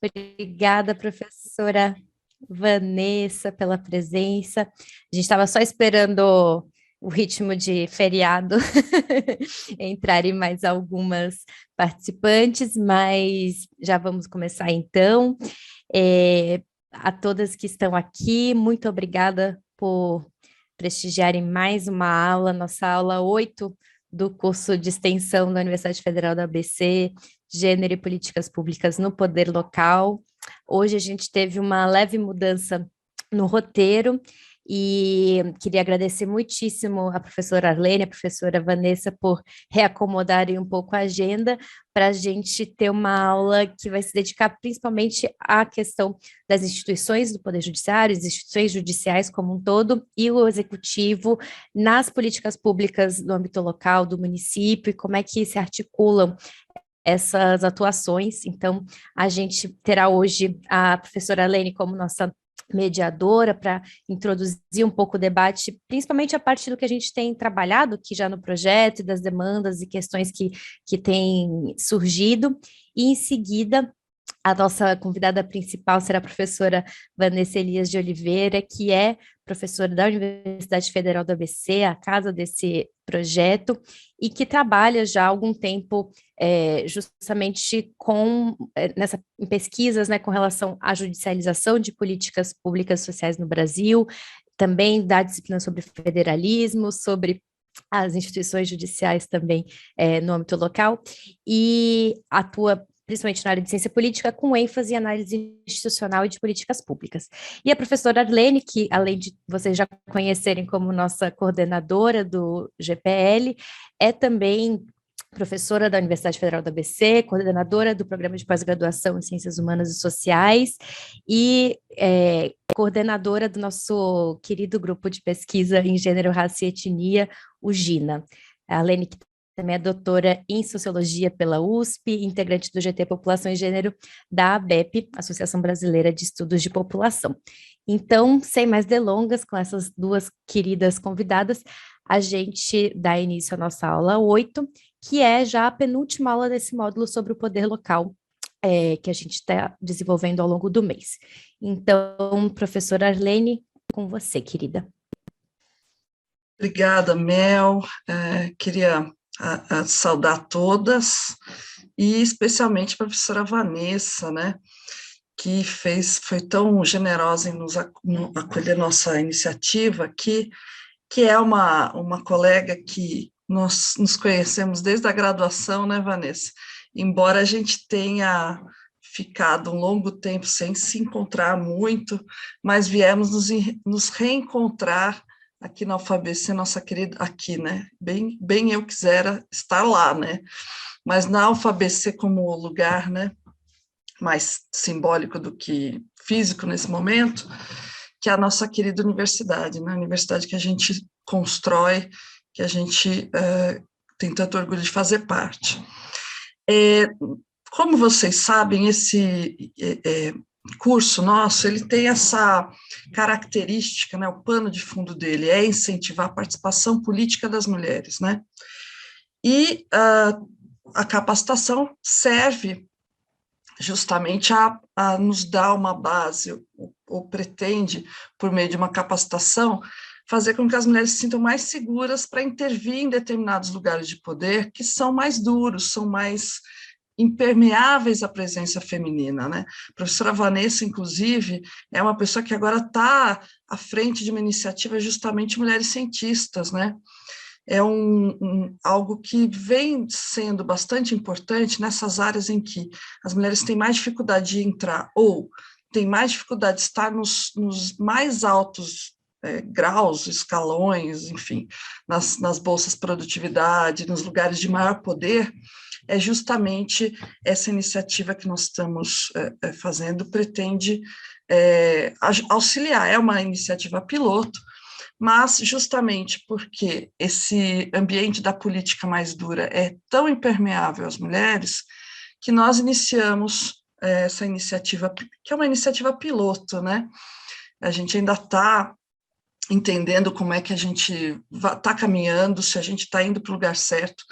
Obrigada, professora Vanessa, pela presença. A gente estava só esperando o ritmo de feriado entrarem mais algumas participantes, mas já vamos começar então. A todas que estão aqui, muito obrigada por prestigiarem mais uma aula, nossa aula 8 do curso de extensão da Universidade Federal da ABC, Gênero e Políticas Públicas no Poder Local. Hoje a gente teve uma leve mudança no roteiro e queria agradecer muitíssimo a professora Arlene, a professora Vanessa, por reacomodarem um pouco a agenda para a gente ter uma aula que vai se dedicar principalmente à questão das instituições do Poder Judiciário, as instituições judiciais como um todo, e o executivo nas políticas públicas do âmbito local, do município, e como é que se articulam essas atuações. Então, a gente terá hoje a professora Lene como nossa mediadora para introduzir um pouco o debate, principalmente a partir do que a gente tem trabalhado aqui já no projeto, e das demandas e questões que têm surgido, e em seguida a nossa convidada principal será a professora Vanessa Elias de Oliveira, que é professora da Universidade Federal do ABC, a casa desse projeto, e que trabalha já há algum tempo justamente em pesquisas, né, com relação à judicialização de políticas públicas sociais no Brasil, também da disciplina sobre federalismo, sobre as instituições judiciais também no âmbito local, e atua principalmente na área de ciência política, com ênfase em análise institucional e de políticas públicas. E a professora Arlene, que além de vocês já conhecerem como nossa coordenadora do GPL, é também professora da Universidade Federal da ABC, coordenadora do Programa de Pós-Graduação em Ciências Humanas e Sociais e coordenadora do nosso querido grupo de pesquisa em Gênero, Raça e Etnia, o GINA. A Arlene, que também é doutora em Sociologia pela USP, integrante do GT População e Gênero da ABEP, Associação Brasileira de Estudos de População. Então, sem mais delongas, com essas duas queridas convidadas, a gente dá início à nossa aula 8, que é já a penúltima aula desse módulo sobre o poder local, que a gente está desenvolvendo ao longo do mês. Então, professora Arlene, com você, querida. Obrigada, Mel. Queria saudar todas, e especialmente a professora Vanessa, né, que foi tão generosa em acolher nossa iniciativa, que é uma colega que nós nos conhecemos desde a graduação, né, Vanessa? Embora a gente tenha ficado um longo tempo sem se encontrar muito, mas viemos nos reencontrar aqui na UFABC, nossa querida, aqui, né? Bem eu quisera estar lá, né? Mas na UFABC como lugar, né, mais simbólico do que físico nesse momento, que é a nossa querida universidade, né? A universidade que a gente constrói, que a gente tem tanto orgulho de fazer parte. Como vocês sabem, esse curso nosso, ele tem essa característica, né, o pano de fundo dele é incentivar a participação política das mulheres, né? E a capacitação serve justamente a nos dar uma base, ou pretende, por meio de uma capacitação, fazer com que as mulheres se sintam mais seguras para intervir em determinados lugares de poder que são mais duros, são mais impermeáveis à presença feminina, né? A professora Vanessa, inclusive, é uma pessoa que agora está à frente de uma iniciativa justamente Mulheres Cientistas, né? É algo que vem sendo bastante importante nessas áreas em que as mulheres têm mais dificuldade de entrar ou têm mais dificuldade de estar nos mais altos graus, escalões, enfim, nas bolsas de produtividade, nos lugares de maior poder. É justamente essa iniciativa que nós estamos fazendo, pretende auxiliar, é uma iniciativa piloto, mas justamente porque esse ambiente da política mais dura é tão impermeável às mulheres, que nós iniciamos essa iniciativa, que é uma iniciativa piloto, né? A gente ainda está entendendo como é que a gente está caminhando, se a gente está indo para o lugar certo.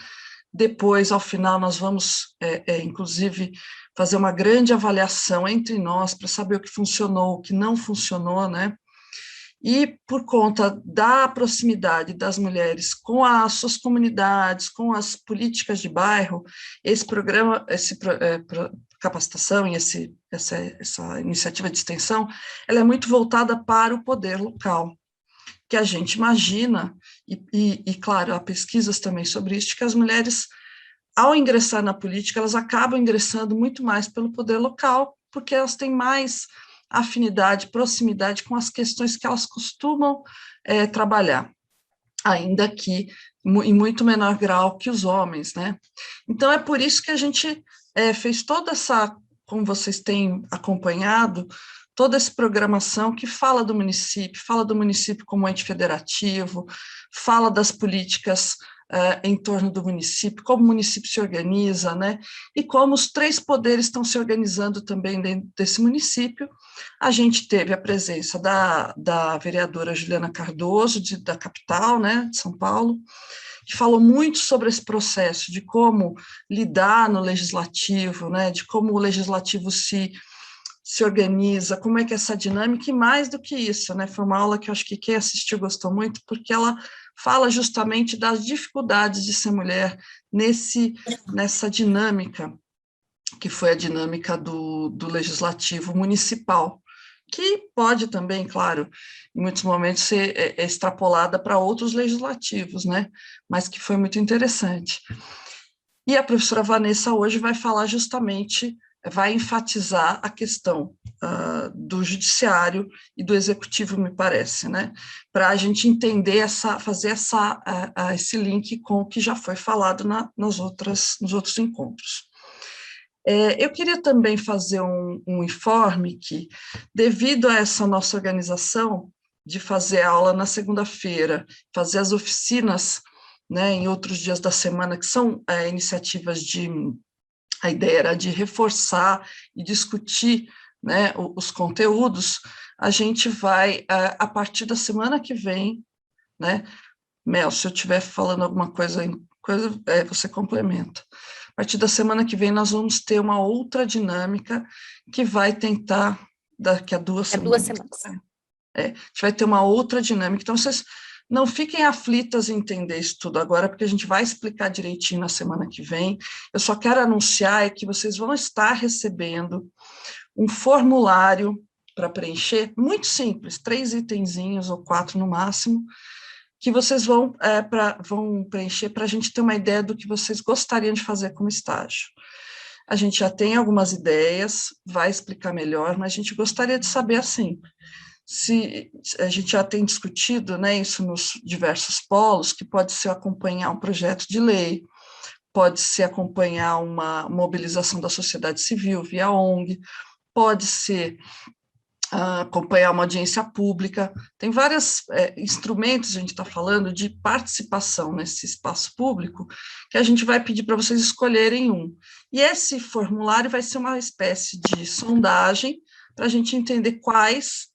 Depois, ao final, nós vamos, inclusive, fazer uma grande avaliação entre nós para saber o que funcionou, o que não funcionou, né? E por conta da proximidade das mulheres com as suas comunidades, com as políticas de bairro, esse programa, capacitação e essa iniciativa de extensão, ela é muito voltada para o poder local, que a gente imagina, claro, há pesquisas também sobre isso, que as mulheres, ao ingressar na política, elas acabam ingressando muito mais pelo poder local, porque elas têm mais afinidade, proximidade com as questões que elas costumam trabalhar, ainda que em muito menor grau que os homens, né? Então, é por isso que a gente fez toda essa, como vocês têm acompanhado, toda essa programação que fala do município como ente federativo, fala das políticas em torno do município, como o município se organiza, né? E como os 3 poderes estão se organizando também dentro desse município. A gente teve a presença da vereadora Juliana Cardoso, da capital, né, de São Paulo, que falou muito sobre esse processo, de como lidar no legislativo, né, de como o legislativo se organiza, como é que é essa dinâmica, e mais do que isso, né, foi uma aula que eu acho que quem assistiu gostou muito, porque ela fala justamente das dificuldades de ser mulher nessa dinâmica, que foi a dinâmica do legislativo municipal, que pode também, claro, em muitos momentos ser extrapolada para outros legislativos, né, mas que foi muito interessante. E a professora Vanessa hoje vai falar justamente, vai enfatizar a questão do judiciário e do executivo, me parece, né? Para a gente entender fazer esse link com o que já foi falado nos outros encontros. Eu queria também fazer um informe que, devido a essa nossa organização de fazer aula na segunda-feira, fazer as oficinas, né, em outros dias da semana, que são iniciativas a ideia era de reforçar e discutir, né, os conteúdos. A gente vai, a partir da semana que vem, né, Mel, se eu estiver falando alguma coisa, você complementa. A partir da semana que vem, nós vamos ter uma outra dinâmica que vai tentar, daqui a 2 semanas. 2 semanas. A gente vai ter uma outra dinâmica. Então, vocês não fiquem aflitas em entender isso tudo agora, porque a gente vai explicar direitinho na semana que vem. Eu só quero anunciar que vocês vão estar recebendo um formulário para preencher, muito simples, 3 itenzinhos ou 4 no máximo, que vocês vão preencher para a gente ter uma ideia do que vocês gostariam de fazer como estágio. A gente já tem algumas ideias, vai explicar melhor, mas a gente gostaria de saber, assim, se a gente já tem discutido, né, isso nos diversos polos, que pode ser acompanhar um projeto de lei, pode ser acompanhar uma mobilização da sociedade civil via ONG, pode ser acompanhar uma audiência pública, tem vários instrumentos, a gente está falando, de participação nesse espaço público, que a gente vai pedir para vocês escolherem um. E esse formulário vai ser uma espécie de sondagem, para a gente entender quais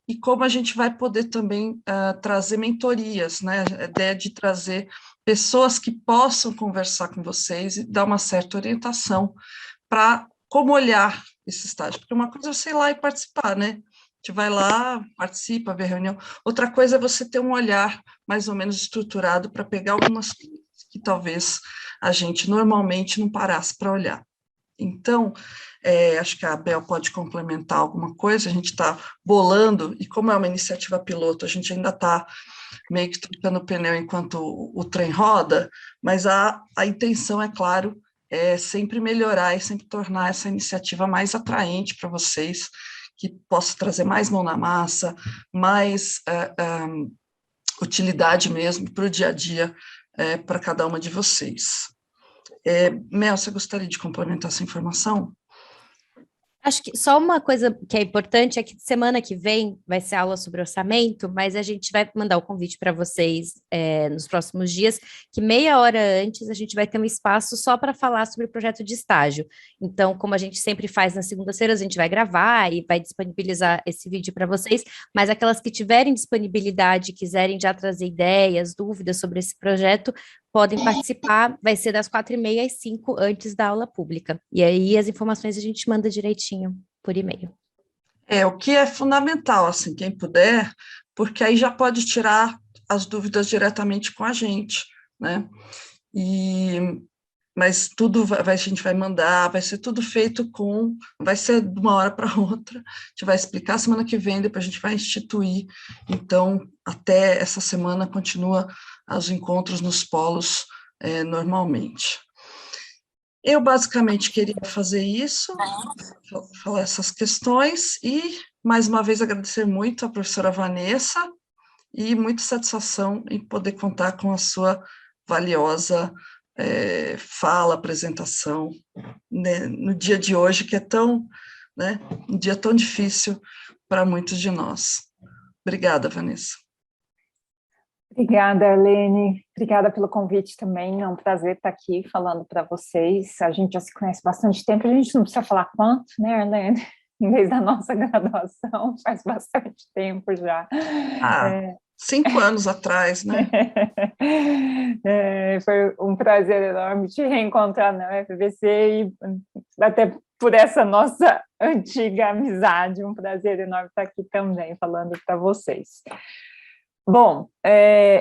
e como a gente vai poder também trazer mentorias, né? A ideia de trazer pessoas que possam conversar com vocês e dar uma certa orientação para como olhar esse estágio. Porque uma coisa é você ir lá e participar, né? A gente vai lá, participa, vê a reunião. Outra coisa é você ter um olhar mais ou menos estruturado para pegar algumas coisas que talvez a gente normalmente não parasse para olhar. Então, acho que a Bel pode complementar alguma coisa, a gente está bolando, e como é uma iniciativa piloto, a gente ainda está meio que trocando o pneu enquanto o trem roda, mas a intenção, é claro, é sempre melhorar e sempre tornar essa iniciativa mais atraente para vocês, que possa trazer mais mão na massa, mais utilidade mesmo para o dia a dia para cada uma de vocês. Mel, você gostaria de complementar essa informação? Acho que só uma coisa que é importante é que semana que vem vai ser aula sobre orçamento, mas a gente vai mandar o convite para vocês nos próximos dias, que meia hora antes a gente vai ter um espaço só para falar sobre o projeto de estágio. Então, como a gente sempre faz nas segundas-feiras, a gente vai gravar e vai disponibilizar esse vídeo para vocês, mas aquelas que tiverem disponibilidade, quiserem já trazer ideias, dúvidas sobre esse projeto, podem participar, vai ser das 4h30 às 5, antes da aula pública. E aí as informações a gente manda direitinho por e-mail. O que é fundamental, assim, quem puder, porque aí já pode tirar as dúvidas diretamente com a gente, né? Mas tudo a gente vai mandar, vai ser tudo feito vai ser de uma hora para outra, a gente vai explicar semana que vem, depois a gente vai instituir, então, até essa semana continua os encontros nos polos normalmente. Eu, basicamente, queria fazer isso, falar essas questões, e, mais uma vez, agradecer muito à professora Vanessa, e muita satisfação em poder contar com a sua valiosa fala, apresentação, né, no dia de hoje, que é um dia tão difícil para muitos de nós. Obrigada, Vanessa. Obrigada, Arlene. Obrigada pelo convite também. É um prazer estar aqui falando para vocês. A gente já se conhece bastante tempo, a gente não precisa falar quanto, né, Arlene? Desde a nossa graduação, faz bastante tempo já. 5 anos atrás, né? Foi um prazer enorme te reencontrar na UFBC e até por essa nossa antiga amizade, um prazer enorme estar aqui também falando para vocês. Bom,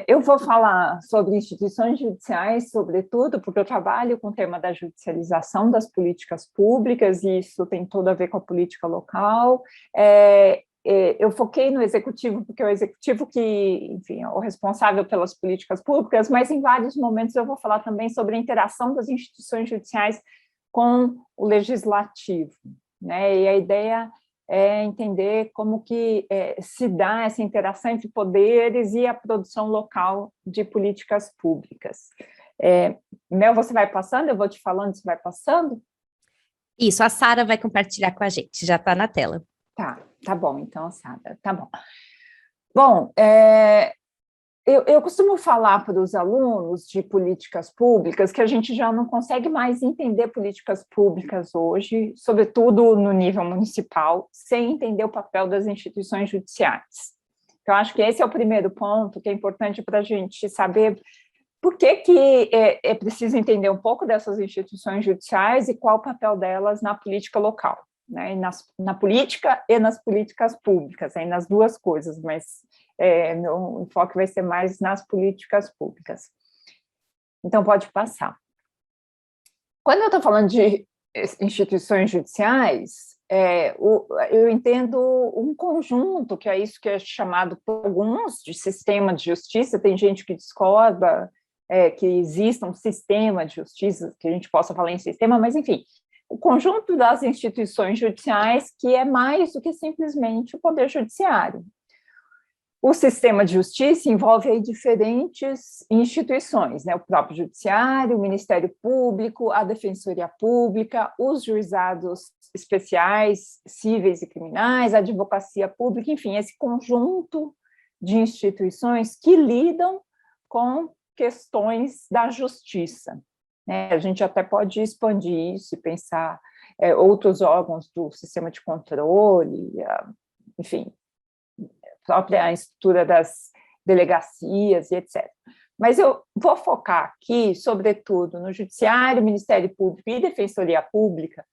eu vou falar sobre instituições judiciais, sobretudo, porque eu trabalho com o tema da judicialização das políticas públicas, e isso tem tudo a ver com a política local. Eu foquei no executivo, porque é o executivo que, enfim, é o responsável pelas políticas públicas, mas em vários momentos eu vou falar também sobre a interação das instituições judiciais com o legislativo, né? E a ideia é entender como que se dá essa interação entre poderes e a produção local de políticas públicas. Mel, você vai passando? Eu vou te falando, você vai passando? Isso, a Sara vai compartilhar com a gente, já está na tela. Tá bom, então, Sara, tá bom. Bom, eu costumo falar para os alunos de políticas públicas que a gente já não consegue mais entender políticas públicas hoje, sobretudo no nível municipal, sem entender o papel das instituições judiciais. Então, acho que esse é o primeiro ponto que é importante para a gente saber por que é preciso entender um pouco dessas instituições judiciais e qual o papel delas na política local, né? Na política e nas políticas públicas, aí nas duas coisas, mas meu enfoque vai ser mais nas políticas públicas. Então, pode passar. Quando eu estou falando de instituições judiciais, eu entendo um conjunto, que é isso que é chamado por alguns de sistema de justiça. Tem gente que discorda que exista um sistema de justiça, que a gente possa falar em sistema, mas, enfim, o conjunto das instituições judiciais, que é mais do que simplesmente o poder judiciário. O sistema de justiça envolve aí diferentes instituições, né? O próprio judiciário, o Ministério Público, a Defensoria Pública, os juizados especiais, cíveis e criminais, a advocacia pública, enfim, esse conjunto de instituições que lidam com questões da justiça, né? A gente até pode expandir isso e pensar outros órgãos do sistema de controle, enfim, própria estrutura das delegacias e etc. Mas eu vou focar aqui, sobretudo, no Judiciário, Ministério Público e Defensoria Pública,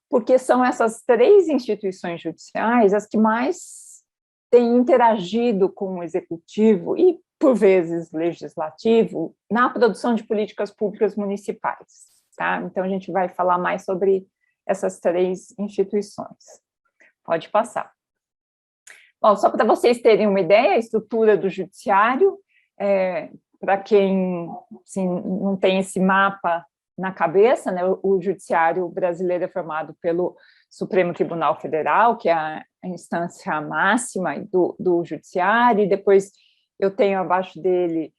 porque são essas três instituições judiciais as que mais têm interagido com o Executivo e, por vezes, Legislativo, na produção de políticas públicas municipais, tá? Então, a gente vai falar mais sobre essas três instituições. Pode passar. Bom, só para vocês terem uma ideia, a estrutura do judiciário, para quem assim, não tem esse mapa na cabeça, né, o judiciário brasileiro é formado pelo Supremo Tribunal Federal, que é a instância máxima do judiciário, e depois eu tenho abaixo dele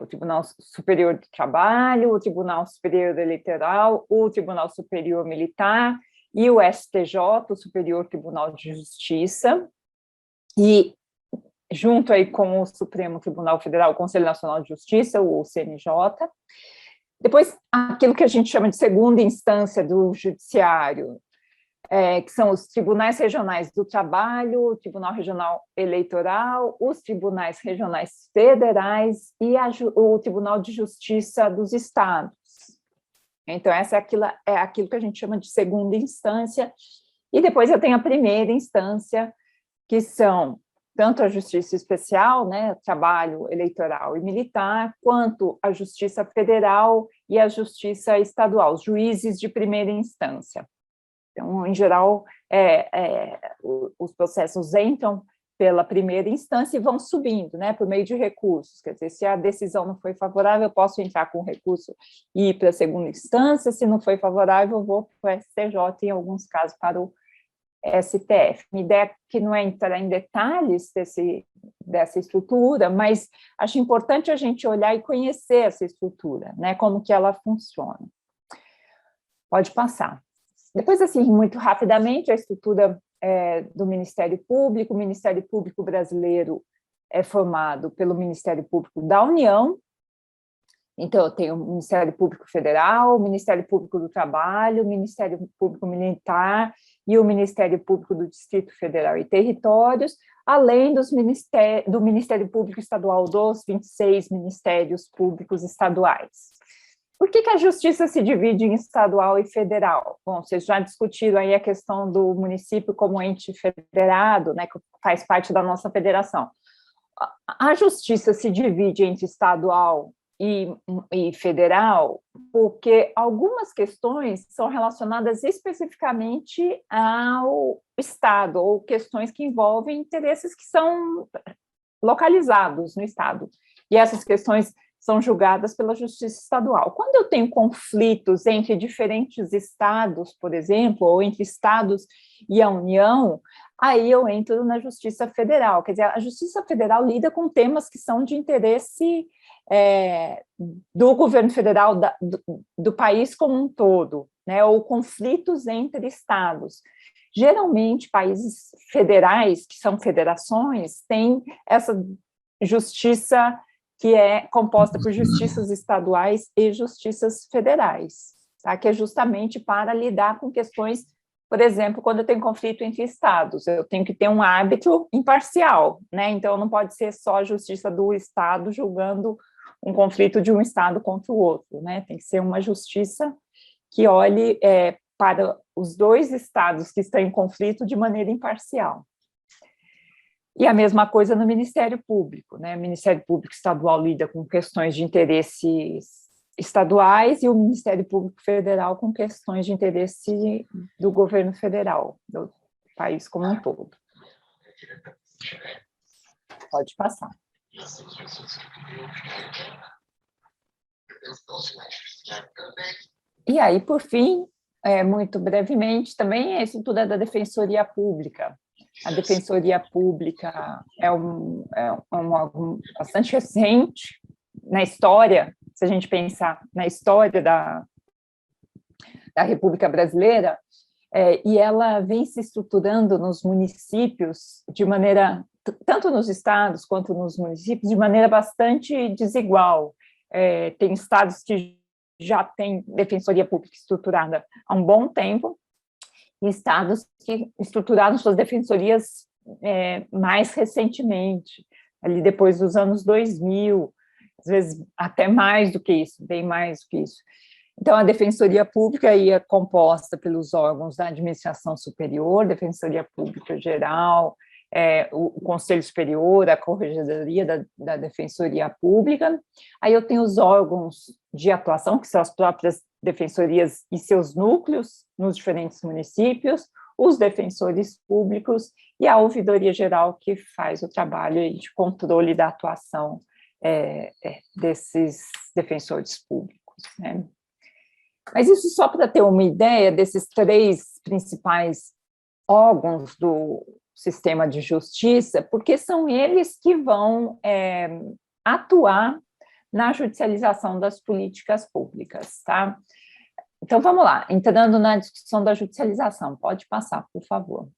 o Tribunal Superior do Trabalho, o Tribunal Superior Eleitoral, o Tribunal Superior Militar e o STJ, o Superior Tribunal de Justiça. E, junto aí com o Supremo Tribunal Federal, o Conselho Nacional de Justiça, o CNJ. Depois, aquilo que a gente chama de segunda instância do judiciário, que são os tribunais regionais do trabalho, o Tribunal Regional Eleitoral, os tribunais regionais federais e o Tribunal de Justiça dos Estados. Então, essa é aquilo que a gente chama de segunda instância, e depois eu tenho a primeira instância, que são tanto a Justiça Especial, né, Trabalho Eleitoral e Militar, quanto a Justiça Federal e a Justiça Estadual, os juízes de primeira instância. Então, em geral, os processos entram pela primeira instância e vão subindo, né, por meio de recursos. Quer dizer, se a decisão não foi favorável, eu posso entrar com recurso e ir para a segunda instância. Se não foi favorável, eu vou para o STJ, em alguns casos, para o STF. Minha ideia é que não é entrar em detalhes dessa estrutura, mas acho importante a gente olhar e conhecer essa estrutura, né, como que ela funciona. Pode passar. Depois, assim, muito rapidamente, a estrutura do Ministério Público. O Ministério Público brasileiro é formado pelo Ministério Público da União. Então, eu tenho o Ministério Público Federal, o Ministério Público do Trabalho, o Ministério Público Militar e o Ministério Público do Distrito Federal e Territórios, além do Ministério Público Estadual, dos 26 Ministérios Públicos Estaduais. Por que a justiça se divide em estadual e federal? Bom, vocês já discutiram aí a questão do município como ente federado, né, que faz parte da nossa federação. A justiça se divide entre estadual e federal porque algumas questões são relacionadas especificamente ao Estado, ou questões que envolvem interesses que são localizados no Estado. E essas questões são julgadas pela Justiça Estadual. Quando eu tenho conflitos entre diferentes estados, por exemplo, ou entre estados e a União, aí eu entro na Justiça Federal. Quer dizer, a Justiça Federal lida com temas que são de interesse do governo federal, do país como um todo, né, ou conflitos entre estados. Geralmente, países federais, que são federações, têm essa justiça que é composta por justiças estaduais e justiças federais, tá? Que é justamente para lidar com questões, por exemplo, quando eu tenho conflito entre estados, eu tenho que ter um árbitro imparcial, né? Então, não pode ser só a justiça do estado julgando um conflito de um estado contra o outro, né? Tem que ser uma justiça que olhe para os dois estados que estão em conflito de maneira imparcial. E a mesma coisa no Ministério Público, né? O Ministério Público Estadual lida com questões de interesses estaduais e o Ministério Público Federal com questões de interesse do governo federal, do país como um todo. Pode passar. E aí, por fim, muito brevemente, também a estrutura da Defensoria Pública. A Defensoria Pública é algo bastante recente na história, se a gente pensar na história da República Brasileira, e ela vem se estruturando nos municípios de maneira, tanto nos estados quanto nos municípios, de maneira bastante desigual. Tem estados que já têm Defensoria Pública estruturada há um bom tempo, e estados que estruturaram suas defensorias mais recentemente, ali depois dos anos 2000, às vezes até mais do que isso, bem mais do que isso. Então, a Defensoria Pública aí é composta pelos órgãos da Administração Superior, Defensoria Pública Geral, o Conselho Superior, a Corregedoria da Defensoria Pública. Aí eu tenho os órgãos de atuação, que são as próprias defensorias e seus núcleos nos diferentes municípios, os defensores públicos e a Ouvidoria Geral, que faz o trabalho de controle da atuação desses defensores públicos, né? Mas isso só para ter uma ideia desses três principais órgãos do sistema de justiça, porque são eles que vão atuar na judicialização das políticas públicas, tá? Então, vamos lá, entrando na discussão da judicialização. Pode passar, por favor.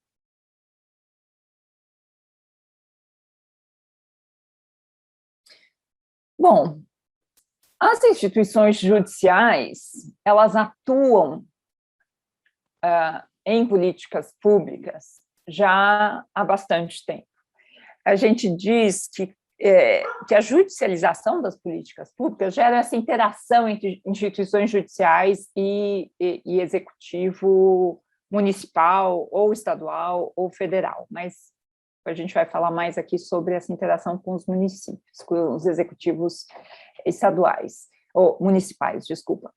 Bom, as instituições judiciais, elas atuam em políticas públicas já há bastante tempo. A gente diz que a judicialização das políticas públicas gera essa interação entre instituições judiciais e executivo municipal, ou estadual, ou federal, mas a gente vai falar mais aqui sobre essa interação com os municípios, com os executivos estaduais, ou municipais, desculpa.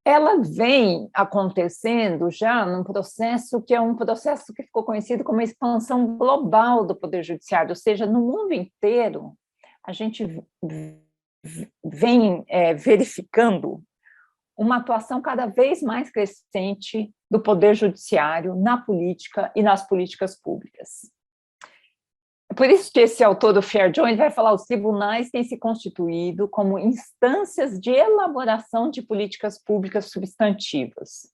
Ela vem acontecendo já num processo que é um processo que ficou conhecido como a expansão global do Poder Judiciário, ou seja, no mundo inteiro, a gente vem verificando uma atuação cada vez mais crescente do Poder Judiciário na política e nas políticas públicas. Por isso que esse autor do Fairjohn vai falar: os tribunais têm se constituído como instâncias de elaboração de políticas públicas substantivas.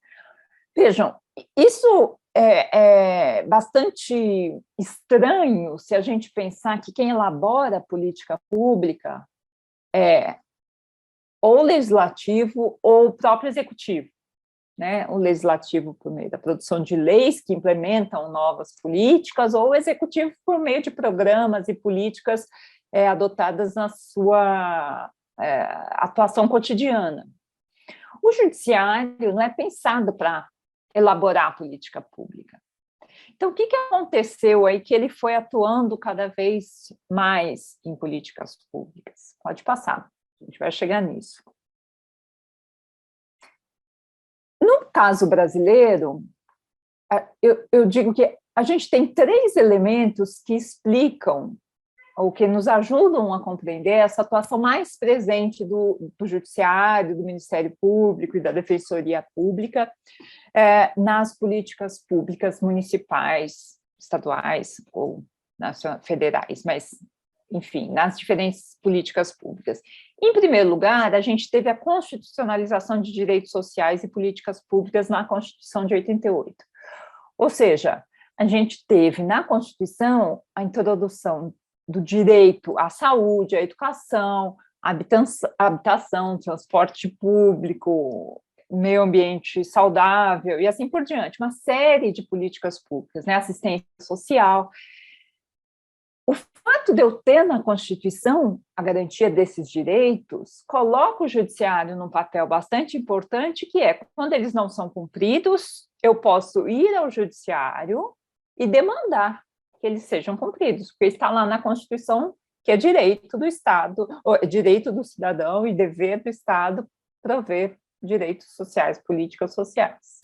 Vejam, isso é bastante estranho se a gente pensar que quem elabora a política pública é ou o legislativo ou o próprio executivo, né? O legislativo por meio da produção de leis que implementam novas políticas, ou o executivo por meio de programas e políticas adotadas na sua atuação cotidiana. O judiciário não é pensado para elaborar a política pública. Então, o que aconteceu aí que ele foi atuando cada vez mais em políticas públicas? Pode passar, a gente vai chegar nisso. No caso brasileiro, eu digo que a gente tem 3 elementos que explicam ou que nos ajudam a compreender essa atuação mais presente do Judiciário, do Ministério Público e da Defensoria Pública nas políticas públicas municipais, estaduais ou federais, mas, enfim, nas diferentes políticas públicas. Em primeiro lugar, a gente teve a constitucionalização de direitos sociais e políticas públicas na Constituição de 88. Ou seja, a gente teve na Constituição a introdução do direito à saúde, à educação, à habitação, transporte público, meio ambiente saudável e assim por diante, uma série de políticas públicas, né? Assistência social. O fato de eu ter na Constituição a garantia desses direitos coloca o judiciário num papel bastante importante, que é, quando eles não são cumpridos, eu posso ir ao judiciário e demandar que eles sejam cumpridos, porque está lá na Constituição que é direito do Estado, direito do cidadão e dever do Estado prover direitos sociais, políticas sociais.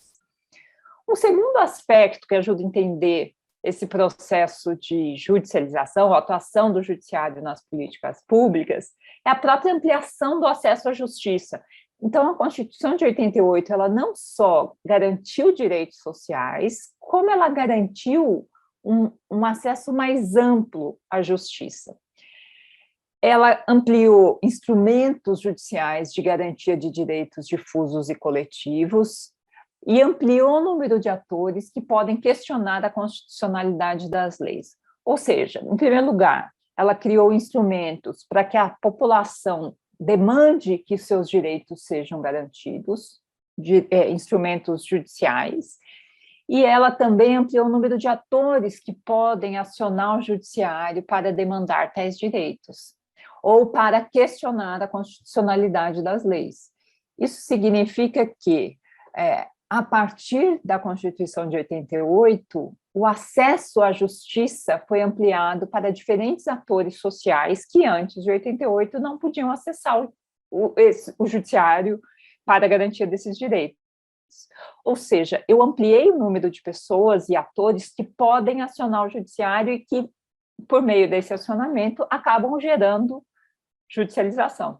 Um segundo aspecto que ajuda a entender esse processo de judicialização, a atuação do judiciário nas políticas públicas, é a própria ampliação do acesso à justiça. Então, a Constituição de 88, ela não só garantiu direitos sociais, como ela garantiu um acesso mais amplo à justiça. Ela ampliou instrumentos judiciais de garantia de direitos difusos e coletivos e ampliou o número de atores que podem questionar a constitucionalidade das leis. Ou seja, em primeiro lugar, ela criou instrumentos para que a população demande que seus direitos sejam garantidos, instrumentos judiciais, e ela também ampliou o número de atores que podem acionar o judiciário para demandar tais direitos, ou para questionar a constitucionalidade das leis. Isso significa que, a partir da Constituição de 88, o acesso à justiça foi ampliado para diferentes atores sociais que, antes de 88, não podiam acessar o judiciário para a garantia desses direitos. Ou seja, eu ampliei o número de pessoas e atores que podem acionar o judiciário e que, por meio desse acionamento, acabam gerando judicialização.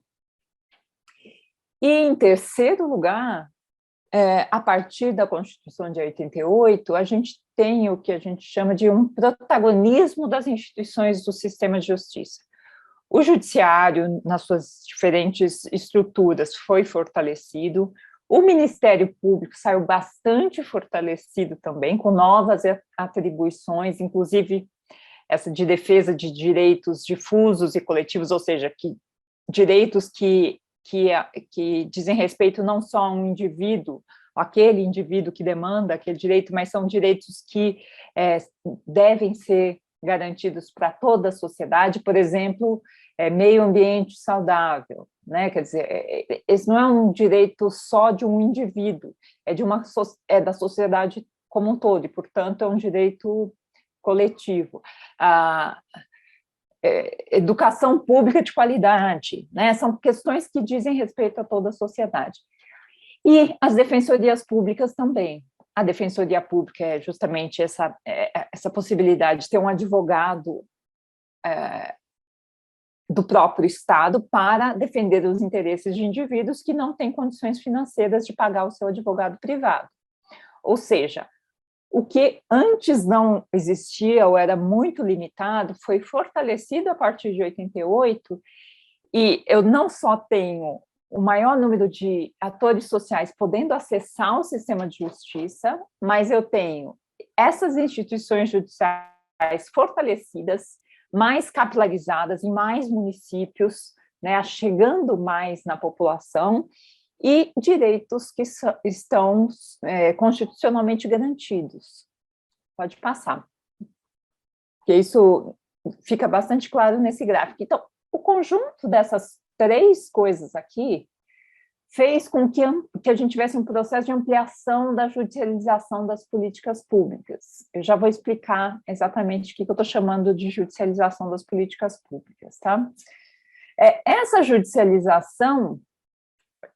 E, em terceiro lugar, a partir da Constituição de 88, a gente tem o que a gente chama de um protagonismo das instituições do sistema de justiça. O judiciário, nas suas diferentes estruturas, foi fortalecido. O Ministério Público saiu bastante fortalecido também, com novas atribuições, inclusive essa de defesa de direitos difusos e coletivos, ou seja, direitos que dizem respeito não só a um indivíduo, aquele indivíduo que demanda aquele direito, mas são direitos que devem ser garantidos para toda a sociedade, por exemplo, meio ambiente saudável, né? Quer dizer, esse não é um direito só de um indivíduo, é da sociedade como um todo, e, portanto, é um direito coletivo. Educação pública de qualidade, né? São questões que dizem respeito a toda a sociedade. E as defensorias públicas também. A defensoria pública é justamente essa possibilidade de ter um advogado do próprio Estado para defender os interesses de indivíduos que não têm condições financeiras de pagar o seu advogado privado. Ou seja, o que antes não existia ou era muito limitado foi fortalecido a partir de 88, e eu não só tenho o maior número de atores sociais podendo acessar o sistema de justiça, mas eu tenho essas instituições judiciais fortalecidas, mais capilarizadas em mais municípios, né, chegando mais na população, e direitos que estão constitucionalmente garantidos. Pode passar. Porque isso fica bastante claro nesse gráfico. Então, o conjunto dessas três coisas aqui fez com que a gente tivesse um processo de ampliação da judicialização das políticas públicas. Eu já vou explicar exatamente o que eu estou chamando de judicialização das políticas públicas, tá? Essa judicialização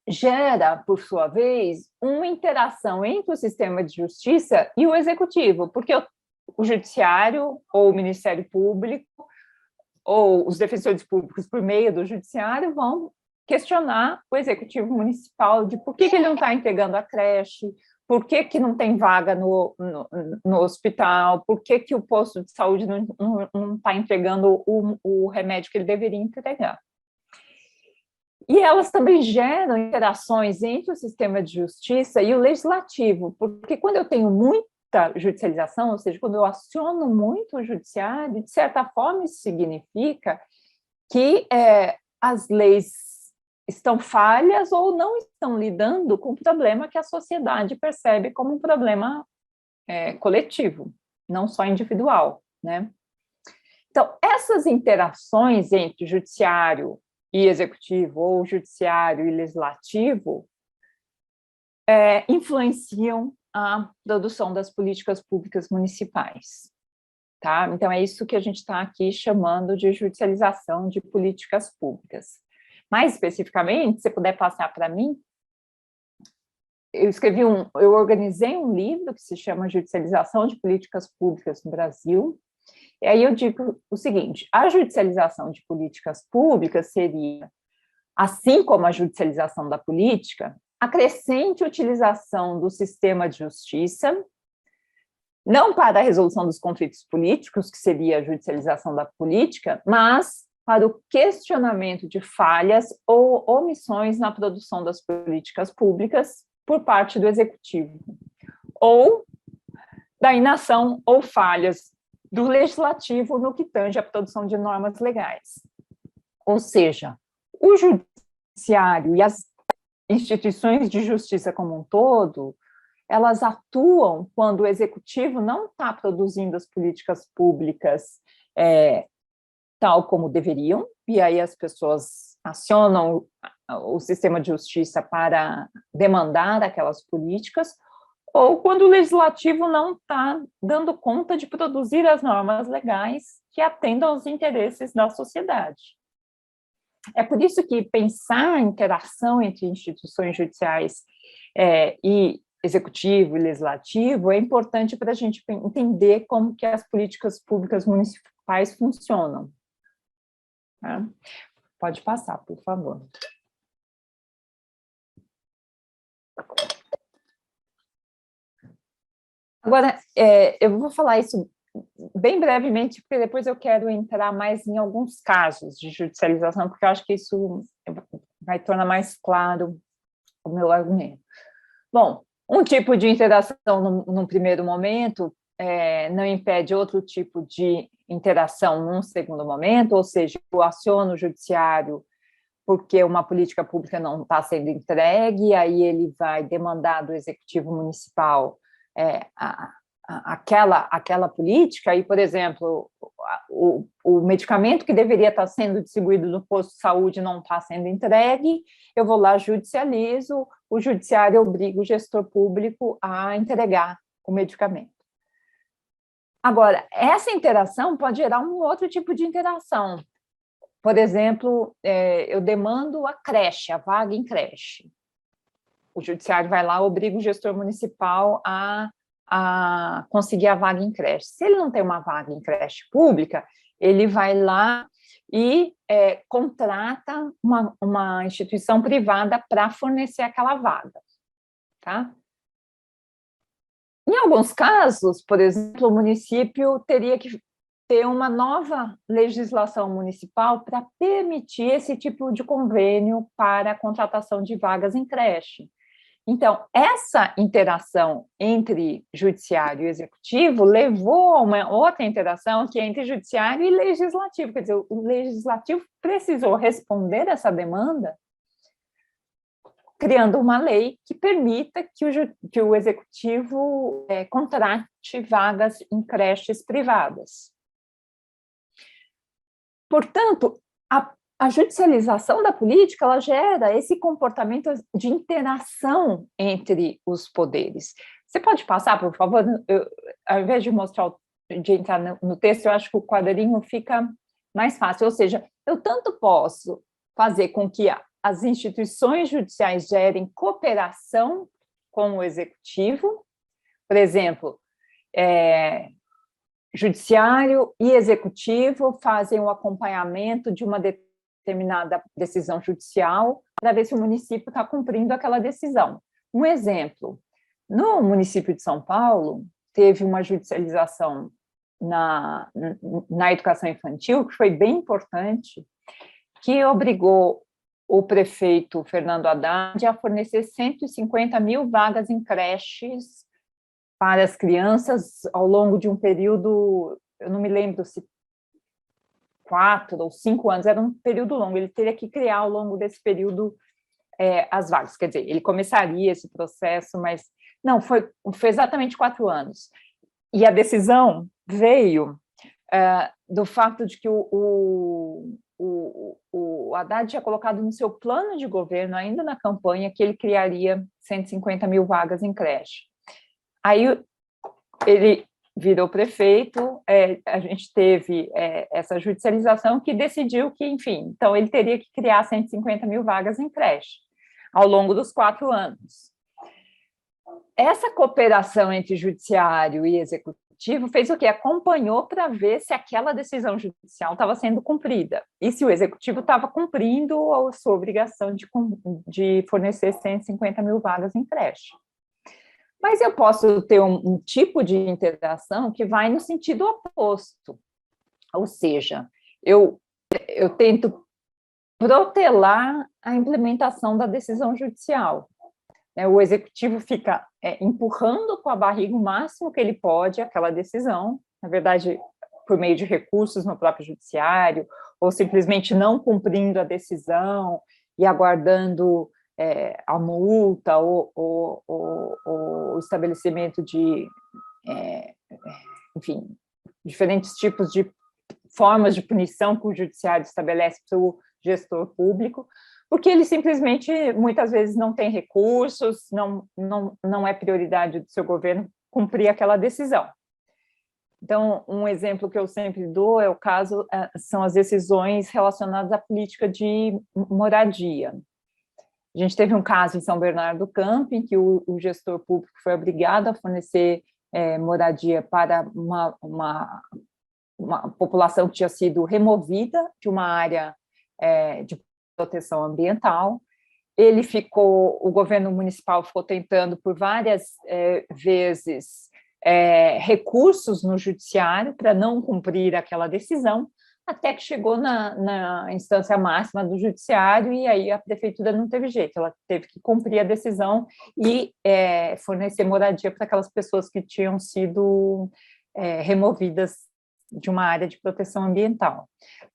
gera, por sua vez, uma interação entre o sistema de justiça e o executivo, porque o judiciário, ou o Ministério Público, ou os defensores públicos, por meio do judiciário, vão questionar o executivo municipal de por que ele não está entregando a creche, por que não tem vaga no hospital, por que o posto de saúde não está entregando o remédio que ele deveria entregar. E elas também geram interações entre o sistema de justiça e o legislativo, porque quando eu tenho muita judicialização, ou seja, quando eu aciono muito o judiciário, de certa forma isso significa que as leis estão falhas ou não estão lidando com o problema que a sociedade percebe como um problema coletivo, não só individual, né? Então, essas interações entre judiciário e executivo, ou judiciário e legislativo, influenciam a produção das políticas públicas municipais. Tá? Então, é isso que a gente está aqui chamando de judicialização de políticas públicas. Mais especificamente, se puder passar para mim, eu organizei um livro que se chama Judicialização de Políticas Públicas no Brasil. E aí eu digo o seguinte: a judicialização de políticas públicas seria, assim como a judicialização da política, a crescente utilização do sistema de justiça, não para a resolução dos conflitos políticos, que seria a judicialização da política, mas para o questionamento de falhas ou omissões na produção das políticas públicas por parte do executivo, ou da inação ou falhas do legislativo no que tange à produção de normas legais. Ou seja, o judiciário e as instituições de justiça como um todo, elas atuam quando o executivo não está produzindo as políticas públicas tal como deveriam, e aí as pessoas acionam o sistema de justiça para demandar aquelas políticas, ou quando o legislativo não está dando conta de produzir as normas legais que atendam aos interesses da sociedade. É por isso que pensar a interação entre instituições judiciais e executivo e legislativo é importante para a gente entender como que as políticas públicas municipais funcionam. Tá? Pode passar, por favor. Agora, eu vou falar isso bem brevemente, porque depois eu quero entrar mais em alguns casos de judicialização, porque eu acho que isso vai tornar mais claro o meu argumento. Bom, um tipo de interação num primeiro momento não impede outro tipo de interação num segundo momento, ou seja, eu aciono o judiciário porque uma política pública não está sendo entregue, aí ele vai demandar do executivo municipal aquela política, e, por exemplo, o medicamento que deveria estar sendo distribuído no posto de saúde não está sendo entregue, eu vou lá, judicializo, o judiciário obriga o gestor público a entregar o medicamento. Agora, essa interação pode gerar um outro tipo de interação. Por exemplo, eu demando a creche, a vaga em creche. O judiciário vai lá, obriga o gestor municipal a conseguir a vaga em creche. Se ele não tem uma vaga em creche pública, ele vai lá e contrata uma instituição privada para fornecer aquela vaga, tá? Em alguns casos, por exemplo, o município teria que ter uma nova legislação municipal para permitir esse tipo de convênio para a contratação de vagas em creche. Então, essa interação entre judiciário e executivo levou a uma outra interação que é entre judiciário e legislativo. Quer dizer, o legislativo precisou responder essa demanda criando uma lei que permita que o executivo contrate vagas em creches privadas. Portanto, a judicialização da política, ela gera esse comportamento de interação entre os poderes. Você pode passar, por favor? Ao invés de entrar no texto, eu acho que o quadrinho fica mais fácil. Ou seja, eu tanto posso fazer com que as instituições judiciais gerem cooperação com o executivo, por exemplo, judiciário e executivo fazem o acompanhamento de uma determinada decisão judicial para ver se o município está cumprindo aquela decisão. Um exemplo, no município de São Paulo, teve uma judicialização na educação infantil, que foi bem importante, que obrigou o prefeito Fernando Haddad a fornecer 150 mil vagas em creches para as crianças ao longo de um período, eu não me lembro se 4 ou 5 anos, era um período longo, ele teria que criar ao longo desse período as vagas, quer dizer, ele começaria esse processo, mas não, foi exatamente 4 anos. E a decisão veio do fato de que o Haddad tinha colocado no seu plano de governo, ainda na campanha, que ele criaria 150 mil vagas em creche. Aí ele virou prefeito, a gente teve essa judicialização que decidiu que, enfim, então ele teria que criar 150 mil vagas em creche ao longo dos 4 anos. Essa cooperação entre judiciário e executivo fez o quê? Acompanhou para ver se aquela decisão judicial estava sendo cumprida e se o executivo estava cumprindo a sua obrigação de fornecer 150 mil vagas em creche. Mas eu posso ter um tipo de interação que vai no sentido oposto, ou seja, eu tento protelar a implementação da decisão judicial. O executivo fica empurrando com a barriga o máximo que ele pode aquela decisão, na verdade, por meio de recursos no próprio judiciário, ou simplesmente não cumprindo a decisão e aguardando a multa ou o estabelecimento de, enfim, diferentes tipos de formas de punição que o judiciário estabelece para o gestor público, porque ele simplesmente, muitas vezes, não tem recursos, não é prioridade do seu governo cumprir aquela decisão. Então, um exemplo que eu sempre dou é o caso, são as decisões relacionadas à política de moradia. A gente teve um caso em São Bernardo do Campo, em que o gestor público foi obrigado a fornecer moradia para uma população que tinha sido removida de uma área de proteção ambiental. O governo municipal ficou tentando por várias vezes recursos no judiciário para não cumprir aquela decisão, até que chegou na instância máxima do judiciário, e aí a prefeitura não teve jeito, ela teve que cumprir a decisão e fornecer moradia para aquelas pessoas que tinham sido removidas de uma área de proteção ambiental.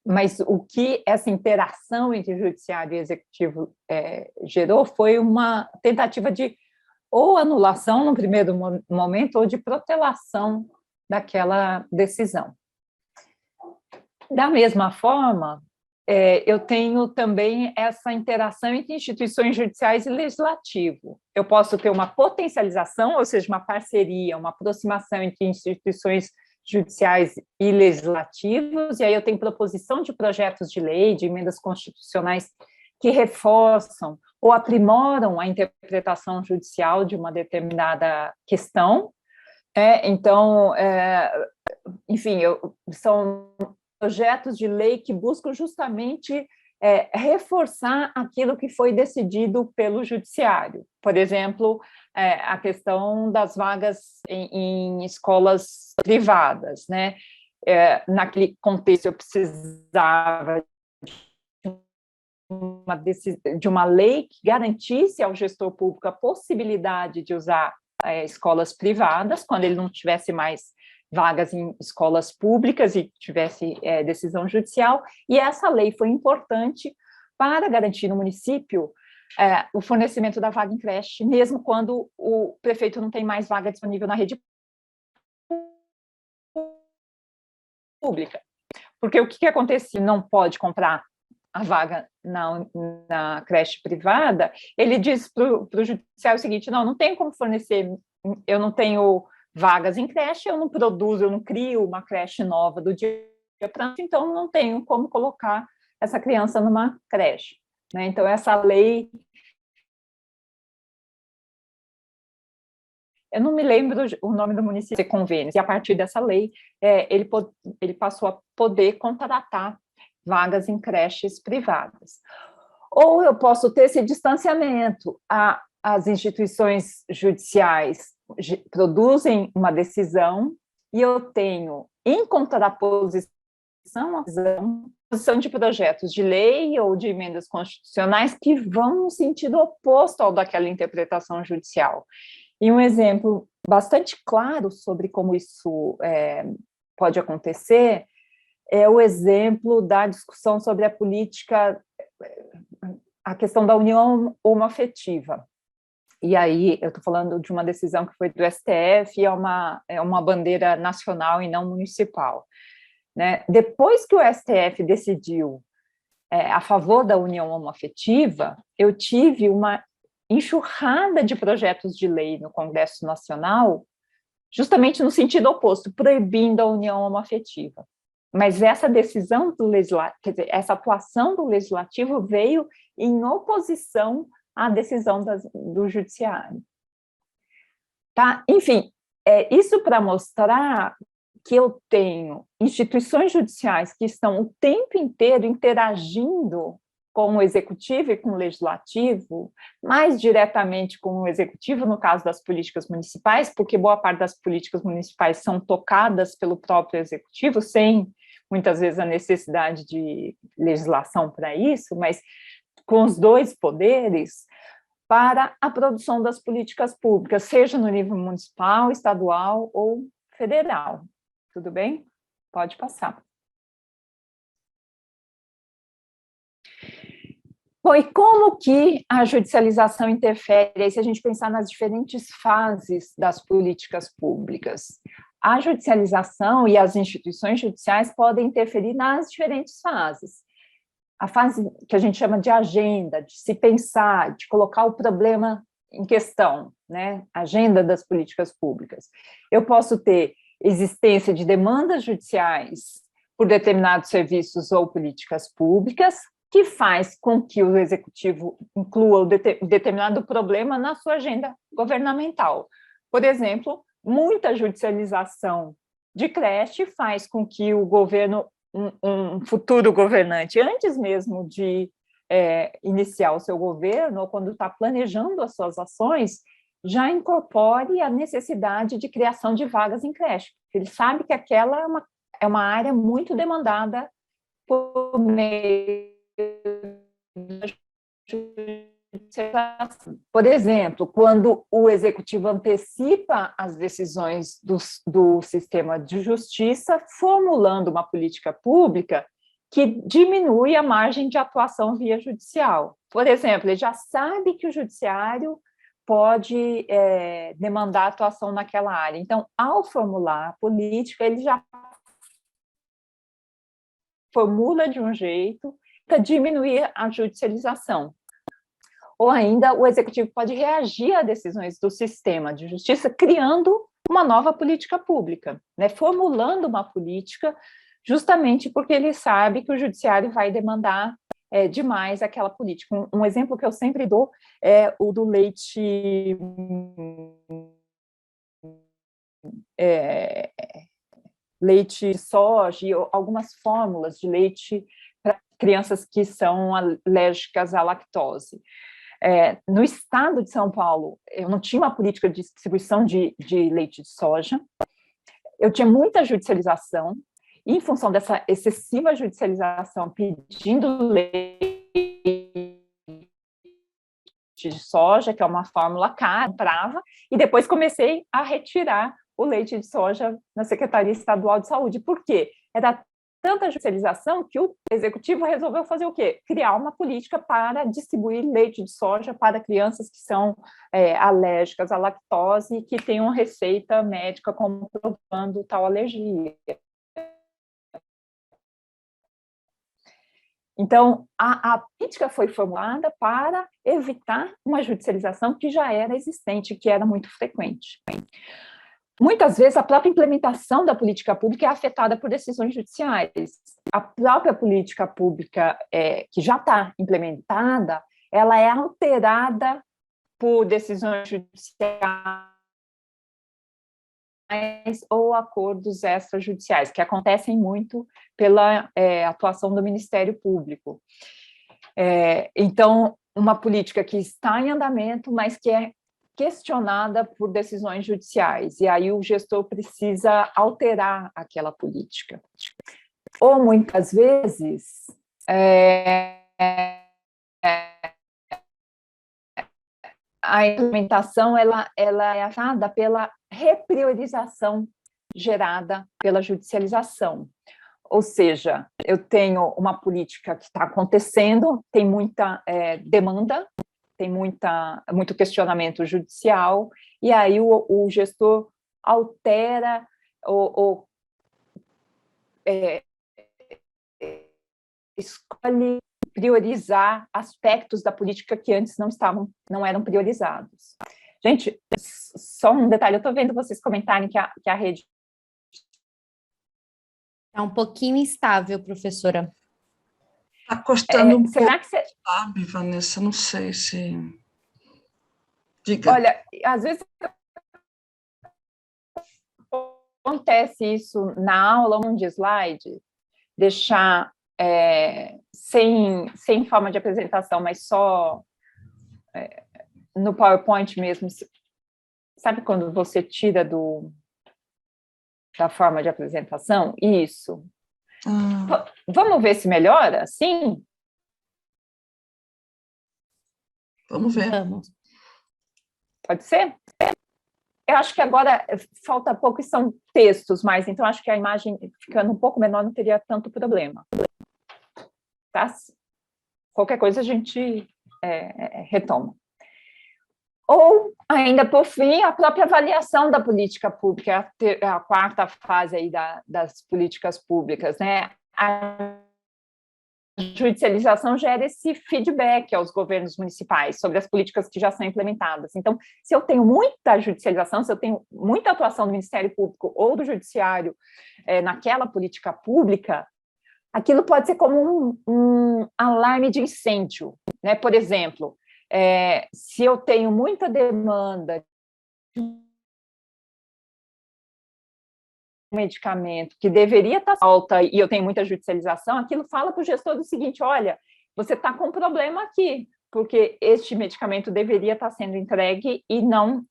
Mas o que essa interação entre judiciário e executivo gerou foi uma tentativa de ou anulação no primeiro momento ou de protelação daquela decisão. Da mesma forma, eu tenho também essa interação entre instituições judiciais e legislativo. Eu posso ter uma potencialização, ou seja, uma parceria, uma aproximação entre instituições judiciais e legislativos, e aí eu tenho proposição de projetos de lei, de emendas constitucionais que reforçam ou aprimoram a interpretação judicial de uma determinada questão. Então, enfim, são projetos de lei que buscam justamente reforçar aquilo que foi decidido pelo judiciário. Por exemplo, a questão das vagas em escolas privadas, né? Naquele contexto, eu precisava de uma lei que garantisse ao gestor público a possibilidade de usar escolas privadas, quando ele não tivesse mais vagas em escolas públicas e tivesse decisão judicial, e essa lei foi importante para garantir no município o fornecimento da vaga em creche, mesmo quando o prefeito não tem mais vaga disponível na rede pública. Porque o que acontece? Não pode comprar a vaga na creche privada, ele diz para o judiciário o seguinte: não tem como fornecer, eu não tenho vagas em creche, eu não produzo, eu não crio uma creche nova do dia para noite, então não tenho como colocar essa criança numa creche, né? Então, essa lei, eu não me lembro o nome do município, convênios, e a partir dessa lei, ele passou a poder contratar vagas em creches privadas. Ou eu posso ter esse distanciamento, as instituições judiciais produzem uma decisão e eu tenho, em contraposição, a posição de projetos de lei ou de emendas constitucionais que vão no sentido oposto ao daquela interpretação judicial. E um exemplo bastante claro sobre como isso pode acontecer é o exemplo da discussão sobre a política, a questão da união homoafetiva. E aí, eu estou falando de uma decisão que foi do STF, e é uma bandeira nacional e não municipal, né? Depois que o STF decidiu a favor da união homoafetiva, eu tive uma enxurrada de projetos de lei no Congresso Nacional, justamente no sentido oposto, proibindo a união homoafetiva. Mas essa decisão do legislativo, quer dizer, essa atuação do legislativo veio em oposição à decisão do judiciário. Tá? Enfim, isso para mostrar que eu tenho instituições judiciais que estão o tempo inteiro interagindo com o executivo e com o legislativo, mais diretamente com o executivo, no caso das políticas municipais, porque boa parte das políticas municipais são tocadas pelo próprio executivo, sem, muitas vezes, a necessidade de legislação para isso, mas com os dois poderes, para a produção das políticas públicas, seja no nível municipal, estadual ou federal. Tudo bem? Pode passar. Bom, e como que a judicialização interfere, se a gente pensar nas diferentes fases das políticas públicas? A judicialização e as instituições judiciais podem interferir nas diferentes fases. A fase que a gente chama de agenda, de se pensar, de colocar o problema em questão, né? Agenda das políticas públicas. Eu posso ter existência de demandas judiciais por determinados serviços ou políticas públicas, que faz com que o executivo inclua o determinado problema na sua agenda governamental. Por exemplo, muita judicialização de creche faz com que o governo, um futuro governante, antes mesmo de iniciar o seu governo, ou quando está planejando as suas ações, já incorpore a necessidade de criação de vagas em creche. Ele sabe que aquela é uma área muito demandada por meio da Por exemplo, quando o executivo antecipa as decisões do sistema de justiça, formulando uma política pública que diminui a margem de atuação via judicial. Por exemplo, ele já sabe que o judiciário pode demandar atuação naquela área. Então, ao formular a política, ele já formula de um jeito para diminuir a judicialização. Ou ainda, o executivo pode reagir a decisões do sistema de justiça criando uma nova política pública, né? Formulando uma política justamente porque ele sabe que o judiciário vai demandar demais aquela política. Um exemplo que eu sempre dou é o do leite leite de soja e algumas fórmulas de leite para crianças que são alérgicas à lactose. No estado de São Paulo, eu não tinha uma política de distribuição de leite de soja, eu tinha muita judicialização, e em função dessa excessiva judicialização, pedindo leite de soja, que é uma fórmula cara, comprava, e depois comecei a retirar o leite de soja na Secretaria Estadual de Saúde. Por quê? Era tanta judicialização que o executivo resolveu fazer o quê? Criar uma política para distribuir leite de soja para crianças que são alérgicas à lactose e que têm uma receita médica comprovando tal alergia. Então, a política foi formulada para evitar uma judicialização que já era existente, que era muito frequente. Muitas vezes, a própria implementação da política pública é afetada por decisões judiciais. A própria política pública que já está implementada, ela é alterada por decisões judiciais ou acordos extrajudiciais, que acontecem muito pela atuação do Ministério Público. Então, uma política que está em andamento, mas que é questionada por decisões judiciais, e aí o gestor precisa alterar aquela política. Ou, muitas vezes, a implementação ela é afetada pela repriorização gerada pela judicialização. Ou seja, eu tenho uma política que está acontecendo, tem muita demanda, tem muito questionamento judicial, e aí o gestor altera ou escolhe priorizar aspectos da política que antes não eram priorizados. Gente, só um detalhe, eu estou vendo vocês comentarem que a rede... É um pouquinho instável, professora. Está custando um será pouco, que você... sabe, Vanessa? Não sei se... Diga. Olha, às vezes acontece isso na aula, um de slide, deixar sem forma de apresentação, mas só no PowerPoint mesmo. Sabe quando você tira da forma de apresentação? Isso. Vamos ver se melhora, sim? Vamos ver. Vamos. Pode ser? Eu acho que agora falta pouco e são textos mais, então acho que a imagem ficando um pouco menor não teria tanto problema. Tá? Qualquer coisa a gente retoma. Ou, ainda por fim, a própria avaliação da política pública, a quarta fase aí das políticas públicas, né? A judicialização gera esse feedback aos governos municipais sobre as políticas que já são implementadas. Então, se eu tenho muita judicialização, se eu tenho muita atuação do Ministério Público ou do Judiciário naquela política pública, aquilo pode ser como um alarme de incêndio, né? Por exemplo, se eu tenho muita demanda de um medicamento que deveria estar alta e eu tenho muita judicialização, aquilo fala para o gestor do seguinte: olha, você está com um problema aqui, porque este medicamento deveria estar sendo entregue e não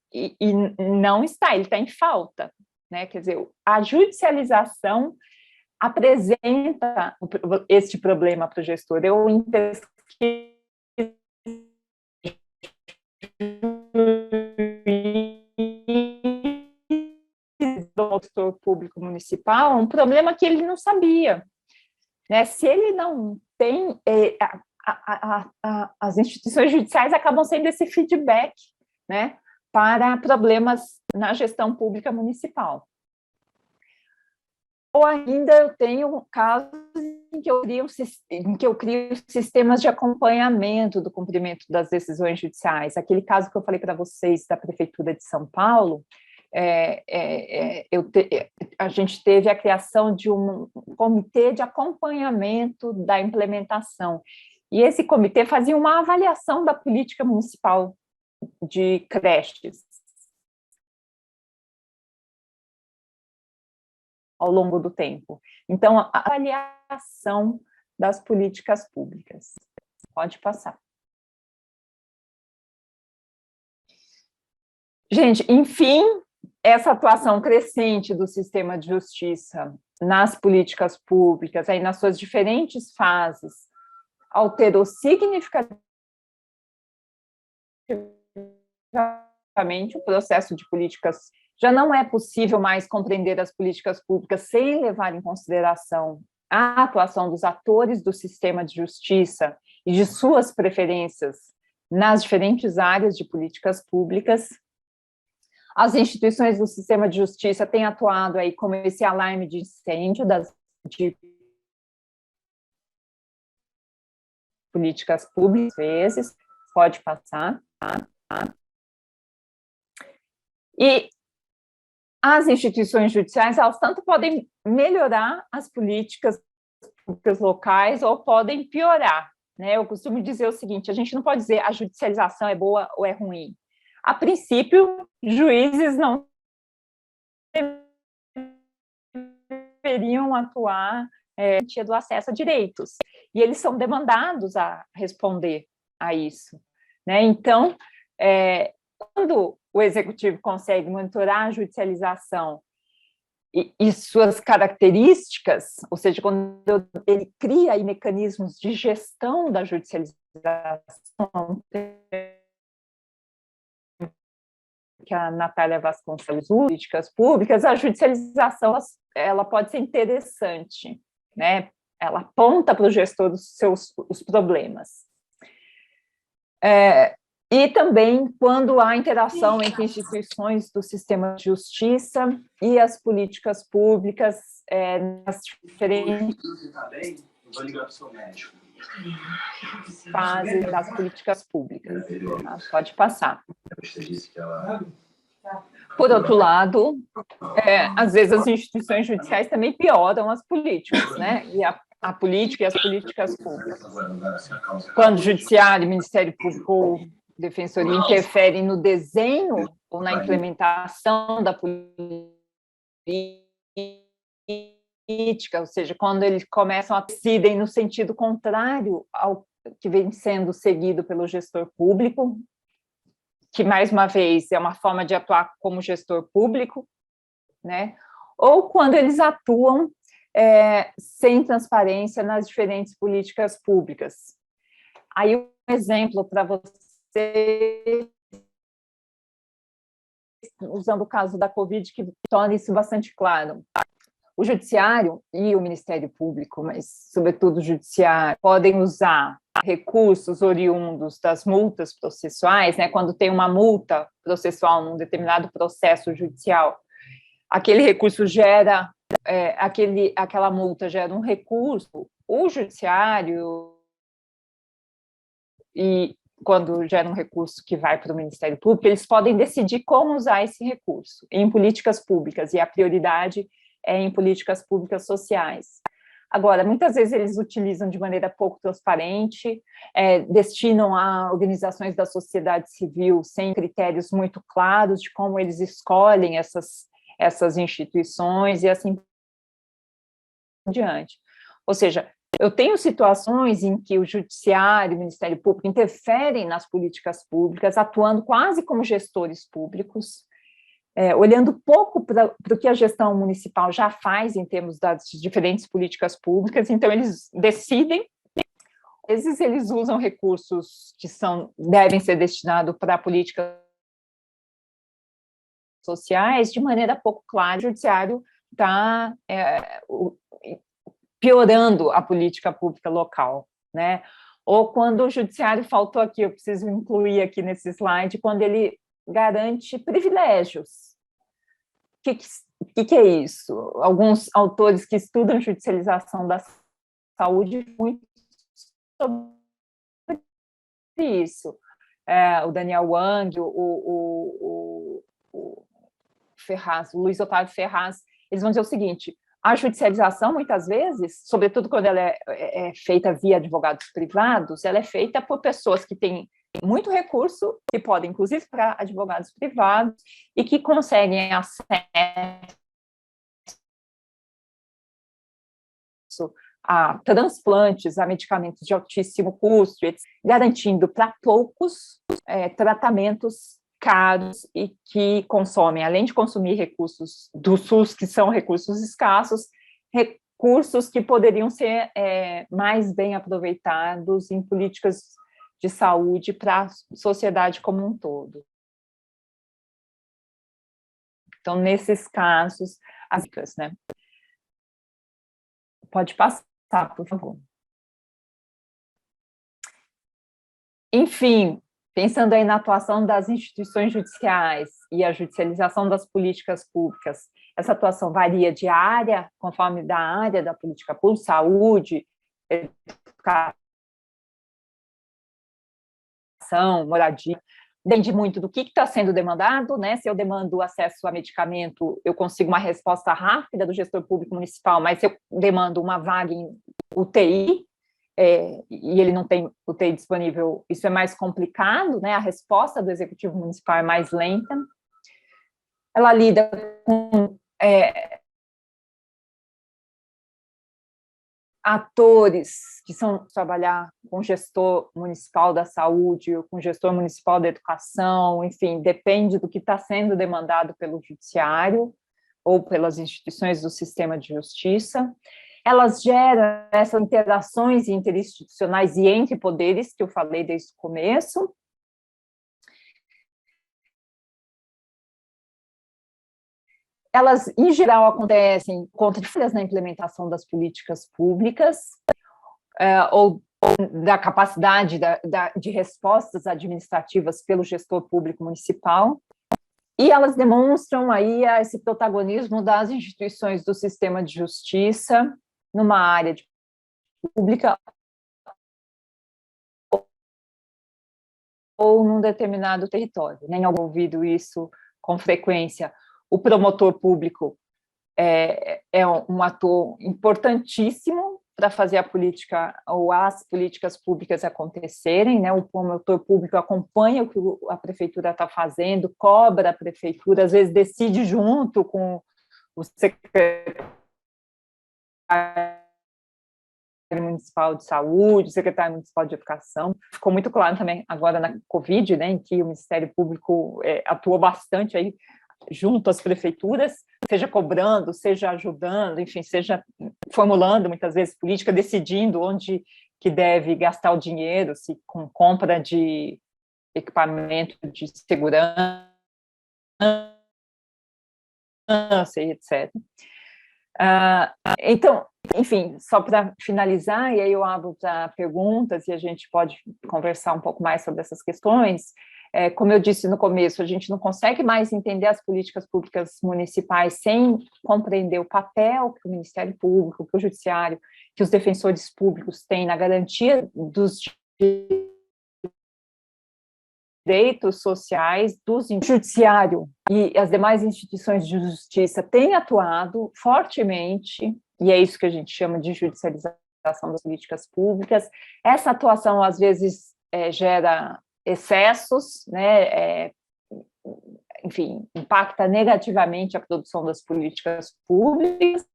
está, ele está em falta, né? Quer dizer, a judicialização apresenta este problema para o gestor. Eu, em pesquisa do setor público municipal, um problema que ele não sabia, né? Se ele não tem, as instituições judiciais acabam sendo esse feedback, né, para problemas na gestão pública municipal. Ou ainda eu tenho casos em que eu crio sistemas de acompanhamento do cumprimento das decisões judiciais. Aquele caso que eu falei para vocês da Prefeitura de São Paulo, a gente teve a criação de um comitê de acompanhamento da implementação. E esse comitê fazia uma avaliação da política municipal de creches ao longo do tempo. Então, a avaliação das políticas públicas. Pode passar. Gente, enfim, essa atuação crescente do sistema de justiça nas políticas públicas, aí nas suas diferentes fases, alterou significativamente o processo de políticas. Já não é possível mais compreender as políticas públicas sem levar em consideração a atuação dos atores do sistema de justiça e de suas preferências nas diferentes áreas de políticas públicas. As instituições do sistema de justiça têm atuado aí como esse alarme de incêndio de políticas públicas, vezes, pode passar. E as instituições judiciais, elas tanto podem melhorar as políticas públicas locais ou podem piorar, né? Eu costumo dizer o seguinte, a gente não pode dizer a judicialização é boa ou é ruim. A princípio, juízes não deveriam atuar do acesso a direitos, e eles são demandados a responder a isso, né? Então, quando o executivo consegue monitorar a judicialização e suas características, ou seja, quando ele cria aí mecanismos de gestão da judicialização, que a Natália Vasconcelos usa, políticas públicas, a judicialização ela pode ser interessante, né? Ela aponta para o gestor os problemas. E também quando há interação entre instituições do sistema de justiça e as políticas públicas nas diferentes fases das políticas públicas. Pode passar. Por outro lado, às vezes as instituições judiciais também pioram as políticas, né? E a política e as políticas públicas. Quando o Judiciário, Ministério Público, Defensoria interferem no desenho ou na implementação da política, ou seja, quando eles começam a decidem no sentido contrário ao que vem sendo seguido pelo gestor público, que, mais uma vez, é uma forma de atuar como gestor público, né? Ou quando eles atuam sem transparência nas diferentes políticas públicas. Aí, um exemplo para você, usando o caso da Covid, que torna isso bastante claro. O Judiciário e o Ministério Público, mas, sobretudo, o Judiciário, podem usar recursos oriundos das multas processuais, né? Quando tem uma multa processual num determinado processo judicial, aquele recurso gera, aquela multa gera um recurso, o Judiciário, e quando gera um recurso que vai para o Ministério Público, eles podem decidir como usar esse recurso em políticas públicas, e a prioridade é em políticas públicas sociais. Agora, muitas vezes eles utilizam de maneira pouco transparente, destinam a organizações da sociedade civil sem critérios muito claros de como eles escolhem essas instituições e assim por diante. Ou seja, eu tenho situações em que o Judiciário e o Ministério Público interferem nas políticas públicas, atuando quase como gestores públicos, olhando pouco para o que a gestão municipal já faz em termos das diferentes políticas públicas, então eles decidem, vezes eles usam recursos que devem ser destinados para políticas sociais de maneira pouco clara. O judiciário está piorando a política pública local, né? Ou quando o judiciário, faltou aqui, eu preciso incluir aqui nesse slide, quando ele garante privilégios. O que é isso? Alguns autores que estudam judicialização da saúde muito sobre isso. O Daniel Wang, o Ferraz, o Luiz Otávio Ferraz, eles vão dizer o seguinte: a judicialização, muitas vezes, sobretudo quando ela é feita via advogados privados, ela é feita por pessoas que têm muito recurso, que podem, inclusive, para advogados privados, e que conseguem acesso a transplantes, a medicamentos de altíssimo custo, garantindo para poucos tratamentos caros e que consomem, além de consumir recursos do SUS, que são recursos escassos, recursos que poderiam ser mais bem aproveitados em políticas de saúde para a sociedade como um todo. Então, nesses casos, as dicas, né? Pode passar, por favor. Enfim, pensando aí na atuação das instituições judiciais e a judicialização das políticas públicas, essa atuação varia de área, conforme da área da política pública, saúde, educação, moradia. Depende muito do que está sendo demandado, né? Se eu demando acesso a medicamento, eu consigo uma resposta rápida do gestor público municipal, mas se eu demando uma vaga em UTI, e ele não tem UTI disponível, isso é mais complicado, né? A resposta do executivo municipal é mais lenta. Ela lida com atores que são trabalhar com o gestor municipal da saúde, ou com o gestor municipal da educação, enfim, depende do que está sendo demandado pelo judiciário ou pelas instituições do sistema de justiça. Elas geram essas interações interinstitucionais e entre poderes, que eu falei desde o começo. Elas, em geral, acontecem contra falhas na implementação das políticas públicas, ou da capacidade de respostas administrativas pelo gestor público municipal, e elas demonstram aí esse protagonismo das instituições do sistema de justiça numa área pública ou num determinado território. Nem algum ouvido isso com frequência. O promotor público é um ator importantíssimo para fazer a política ou as políticas públicas acontecerem, né? O promotor público acompanha o que a prefeitura está fazendo, cobra a prefeitura, às vezes decide junto com o secretário municipal de saúde, secretário municipal de educação. Ficou muito claro também agora na Covid, né, em que o Ministério Público atuou bastante aí junto às prefeituras, seja cobrando, seja ajudando, enfim, seja formulando muitas vezes política, decidindo onde que deve gastar o dinheiro, se com compra de equipamento de segurança, etc. Então, enfim, só para finalizar, e aí eu abro para perguntas e a gente pode conversar um pouco mais sobre essas questões. Como eu disse no começo, a gente não consegue mais entender as políticas públicas municipais sem compreender o papel que o Ministério Público, que o Judiciário, que os defensores públicos têm na garantia dos direitos sociais do Judiciário e as demais instituições de justiça têm atuado fortemente, e é isso que a gente chama de judicialização das políticas públicas. Essa atuação, às vezes, gera excessos, né, enfim, impacta negativamente a produção das políticas públicas,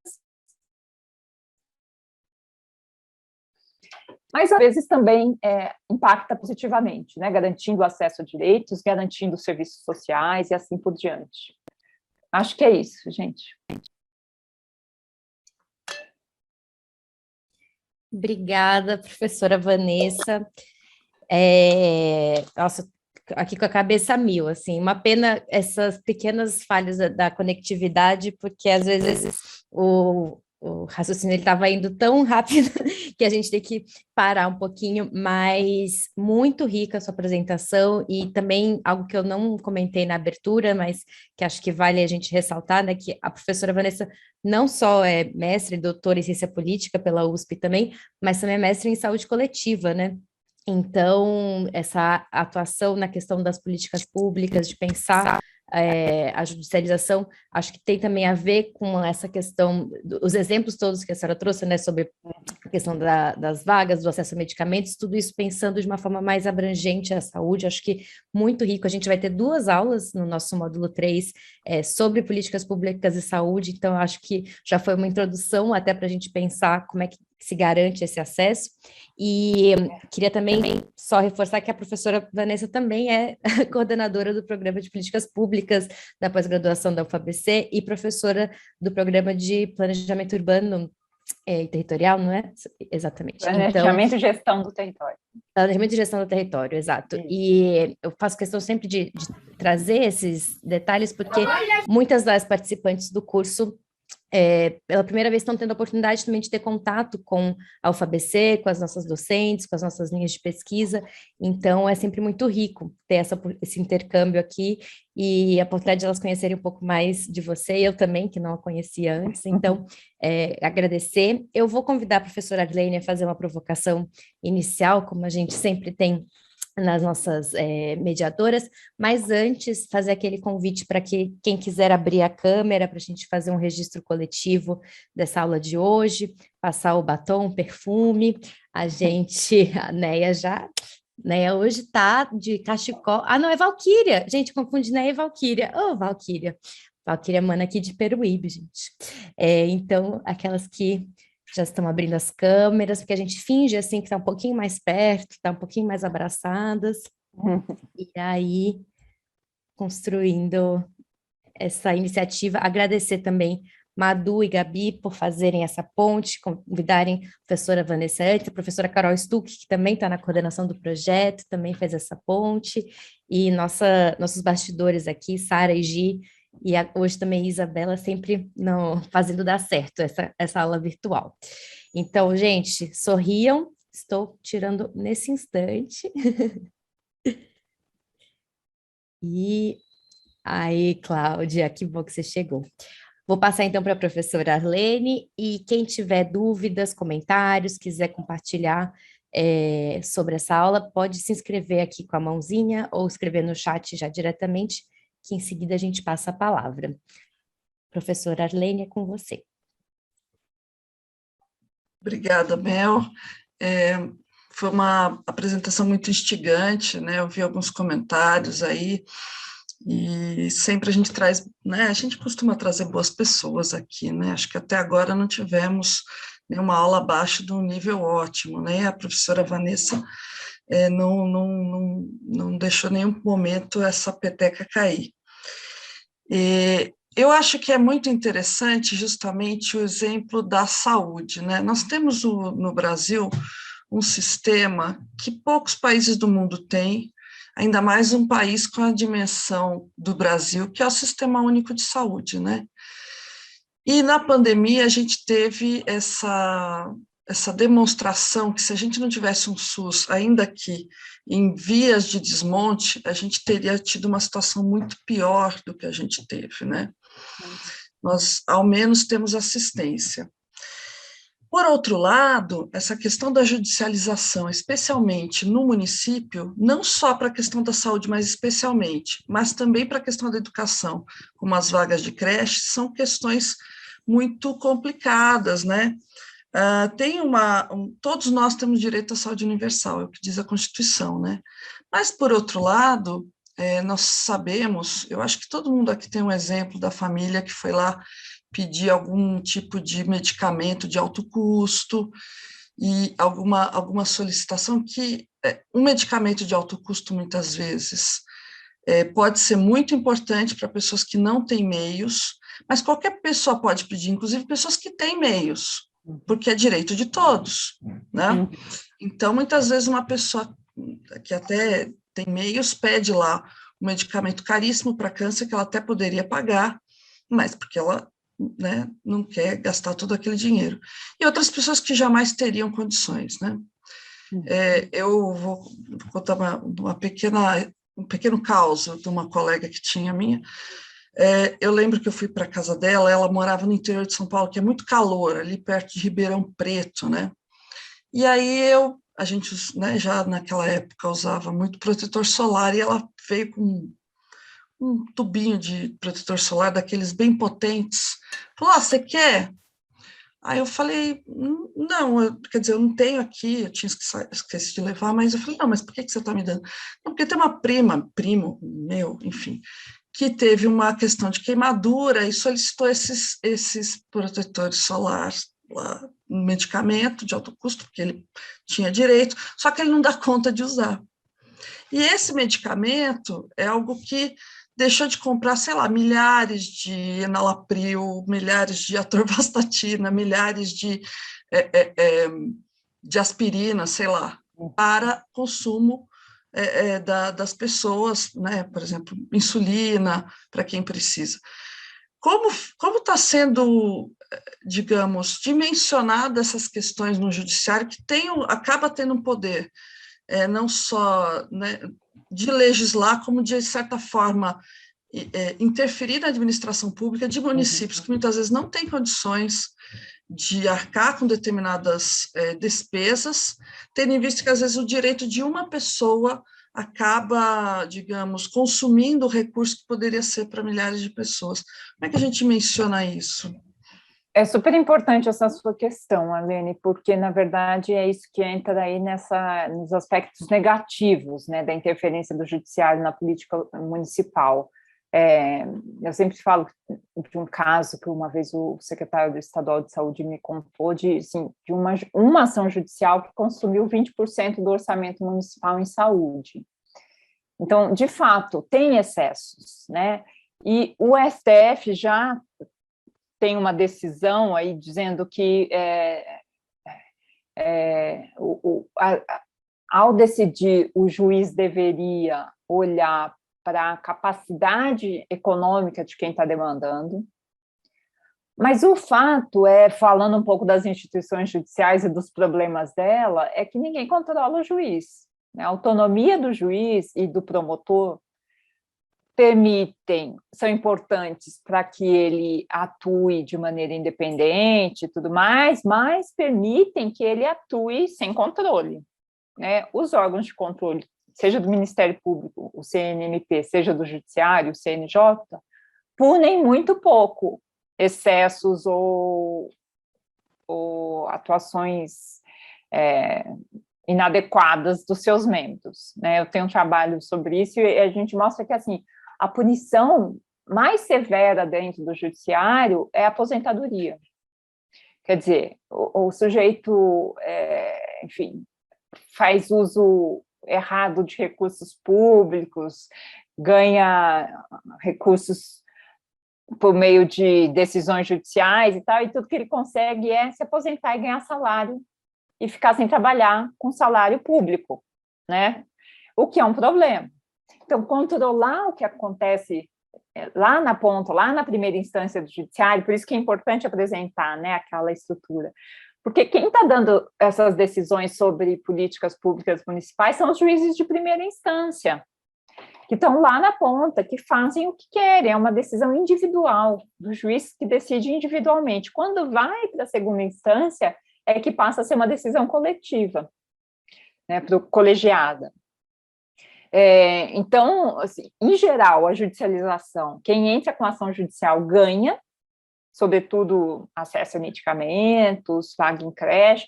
mas às vezes também impacta positivamente, né, garantindo acesso a direitos, garantindo serviços sociais e assim por diante. Acho que é isso, gente. Obrigada, professora Vanessa. Nossa, aqui com a cabeça a mil, assim, uma pena essas pequenas falhas da conectividade, porque às vezes o raciocínio estava indo tão rápido que a gente tem que parar um pouquinho, mas muito rica a sua apresentação e também algo que eu não comentei na abertura, mas que acho que vale a gente ressaltar, né, que a professora Vanessa não só é mestre, doutora em ciência política pela USP também, mas também é mestre em saúde coletiva, né? Então, essa atuação na questão das políticas públicas, de pensar a judicialização, acho que tem também a ver com essa questão, os exemplos todos que a senhora trouxe, né, sobre a questão das vagas, do acesso a medicamentos, tudo isso pensando de uma forma mais abrangente à saúde, acho que muito rico. A gente vai ter 2 aulas no nosso módulo 3 sobre políticas públicas e saúde, então acho que já foi uma introdução até para a gente pensar como é que se garante esse acesso. E queria também só reforçar que a professora Vanessa também é coordenadora do Programa de Políticas Públicas da pós-graduação da UFABC e professora do Programa de Planejamento Urbano e Territorial, não é? Exatamente. Planejamento e Gestão do Território. Planejamento e Gestão do Território, exato. E eu faço questão sempre de trazer esses detalhes, porque muitas das participantes do curso pela primeira vez estão tendo a oportunidade também de ter contato com a UFABC, com as nossas docentes, com as nossas linhas de pesquisa, então é sempre muito rico ter esse intercâmbio aqui e a oportunidade de elas conhecerem um pouco mais de você, eu também, que não a conhecia antes, então agradecer. Eu vou convidar a professora Arlene a fazer uma provocação inicial, como a gente sempre tem nas nossas mediadoras, mas antes fazer aquele convite para que quem quiser abrir a câmera para a gente fazer um registro coletivo dessa aula de hoje, passar o batom, perfume, a Neia hoje está de cachecol, não, é Valquíria, gente, confunde Neia e Valquíria, Valquíria mana aqui de Peruíbe, gente, então aquelas que já estão abrindo as câmeras, porque a gente finge assim que está um pouquinho mais perto, está um pouquinho mais abraçadas, e aí construindo essa iniciativa. Agradecer também Madu e Gabi por fazerem essa ponte, convidarem a professora Vanessa Antes, a professora Carol Stuck, que também está na coordenação do projeto, também fez essa ponte, e nossos bastidores aqui, Sara e Gi, e hoje também Isabela, sempre fazendo dar certo essa aula virtual. Então, gente, sorriam, estou tirando nesse instante. E aí, Cláudia, que bom que você chegou. Vou passar então para a professora Arlene, e quem tiver dúvidas, comentários, quiser compartilhar sobre essa aula, pode se inscrever aqui com a mãozinha ou escrever no chat já diretamente, que em seguida a gente passa a palavra. Professora Arlene, é com você. Obrigada, Mel. Foi uma apresentação muito instigante, né? Eu vi alguns comentários aí, e sempre a gente traz, né? A gente costuma trazer boas pessoas aqui, né? Acho que até agora não tivemos nenhuma aula abaixo de um nível ótimo, né? A professora Vanessa não deixou nenhum momento essa peteca cair. Eu acho que é muito interessante justamente o exemplo da saúde, né? Nós temos no Brasil um sistema que poucos países do mundo têm, ainda mais um país com a dimensão do Brasil, que é o Sistema Único de Saúde, né? E na pandemia a gente teve essa demonstração que se a gente não tivesse um SUS, ainda que em vias de desmonte, a gente teria tido uma situação muito pior do que a gente teve, né? Nós, ao menos, temos assistência. Por outro lado, essa questão da judicialização, especialmente no município, não só para a questão da saúde, mas também para a questão da educação, como as vagas de creche, são questões muito complicadas, né? Todos nós temos direito à saúde universal, é o que diz a Constituição, né? Mas, por outro lado, nós sabemos, eu acho que todo mundo aqui tem um exemplo da família que foi lá pedir algum tipo de medicamento de alto custo e alguma solicitação que um medicamento de alto custo, muitas vezes, pode ser muito importante para pessoas que não têm meios, mas qualquer pessoa pode pedir, inclusive pessoas que têm meios, porque é direito de todos, né? Então, muitas vezes, uma pessoa que até tem meios pede lá um medicamento caríssimo para câncer que ela até poderia pagar, mas porque ela, né, não quer gastar todo aquele dinheiro. E outras pessoas que jamais teriam condições, né? Eu vou contar um pequeno caos de uma colega que tinha minha. Eu lembro que eu fui para a casa dela, ela morava no interior de São Paulo, que é muito calor, ali perto de Ribeirão Preto, né? E aí a gente, né, já naquela época usava muito protetor solar, e ela veio com um tubinho de protetor solar, daqueles bem potentes. Falou, você quer? Aí eu falei, não, quer dizer, eu não tenho aqui, eu tinha esquecido de levar, mas eu falei, não, mas por que você está me dando? Não, porque tem uma primo meu, enfim, que teve uma questão de queimadura e solicitou esses protetores solares, lá, um medicamento de alto custo, porque ele tinha direito, só que ele não dá conta de usar. E esse medicamento é algo que deixou de comprar, sei lá, milhares de enalapril, milhares de atorvastatina, milhares de aspirina, sei lá, para consumo das pessoas, né? Por exemplo, insulina, para quem precisa. Como está sendo, digamos, dimensionada essas questões no judiciário, que acaba tendo um poder, não só, né, de legislar, como de certa forma interferir na administração pública de municípios que muitas vezes não têm condições de arcar com determinadas despesas, tendo em vista que às vezes o direito de uma pessoa acaba, digamos, consumindo o recurso que poderia ser para milhares de pessoas. Como é que a gente menciona isso? É super importante essa sua questão, Alene, porque, na verdade, é isso que entra aí nos aspectos negativos, né, da interferência do judiciário na política municipal. Eu sempre falo de um caso que uma vez o secretário estadual de saúde me contou de uma ação judicial que consumiu 20% do orçamento municipal em saúde. Então, de fato, tem excessos, né? E o STF já tem uma decisão aí dizendo que ao decidir, o juiz deveria olhar para a capacidade econômica de quem está demandando. Mas o fato falando um pouco das instituições judiciais e dos problemas dela, é que ninguém controla o juiz, né? A autonomia do juiz e do promotor são importantes para que ele atue de maneira independente e tudo mais, mas permitem que ele atue sem controle, né? Os órgãos de controle, seja do Ministério Público, o CNMP, seja do Judiciário, o CNJ, punem muito pouco excessos ou atuações inadequadas dos seus membros, né? Eu tenho um trabalho sobre isso e a gente mostra que, assim, a punição mais severa dentro do judiciário é a aposentadoria. Quer dizer, o sujeito, enfim, faz uso errado de recursos públicos, ganha recursos por meio de decisões judiciais e tal, e tudo que ele consegue é se aposentar e ganhar salário e ficar sem trabalhar com salário público, né? O que é um problema. Então, controlar o que acontece lá na ponta, lá na primeira instância do judiciário, por isso que é importante apresentar, né, aquela estrutura. Porque quem está dando essas decisões sobre políticas públicas municipais são os juízes de primeira instância, que estão lá na ponta, que fazem o que querem, é uma decisão individual, do juiz que decide individualmente. Quando vai para a segunda instância, é que passa a ser uma decisão coletiva, né, colegiada. Então, assim, em geral, a judicialização, quem entra com ação judicial ganha, sobretudo acesso a medicamentos, vaga em creche.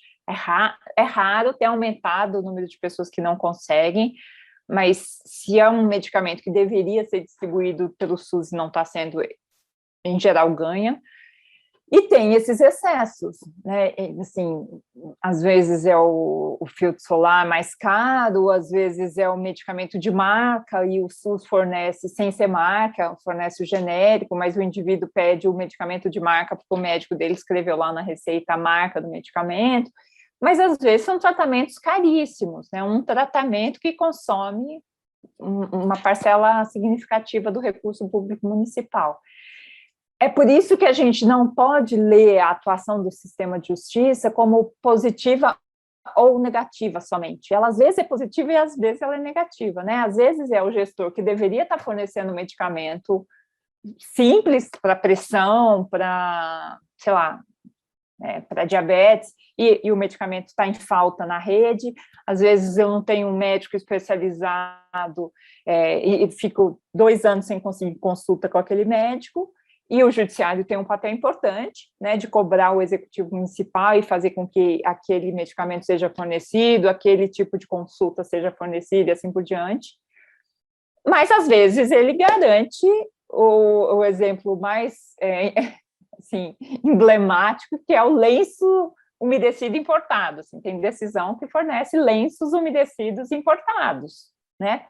É raro ter aumentado o número de pessoas que não conseguem, mas se é um medicamento que deveria ser distribuído pelo SUS e não está sendo, em geral, ganha. E tem esses excessos, né? Assim, às vezes é o filtro solar mais caro, às vezes é o medicamento de marca e o SUS fornece sem ser marca, fornece o genérico, mas o indivíduo pede o medicamento de marca porque o médico dele escreveu lá na receita a marca do medicamento, mas às vezes são tratamentos caríssimos, né? Um tratamento que consome uma parcela significativa do recurso público municipal. É por isso que a gente não pode ler a atuação do sistema de justiça como positiva ou negativa somente. Ela às vezes é positiva e às vezes ela é negativa, né? Às vezes é o gestor que deveria estar fornecendo medicamento simples para pressão, para, sei lá, para diabetes, e o medicamento está em falta na rede. Às vezes eu não tenho um médico especializado e fico 2 anos sem conseguir consulta com aquele médico, e o judiciário tem um papel importante, né, de cobrar o executivo municipal e fazer com que aquele medicamento seja fornecido, aquele tipo de consulta seja fornecida e assim por diante. Mas, às vezes, ele garante o exemplo mais assim, emblemático, que é o lenço umedecido importado. Assim, tem decisão que fornece lenços umedecidos importados, né?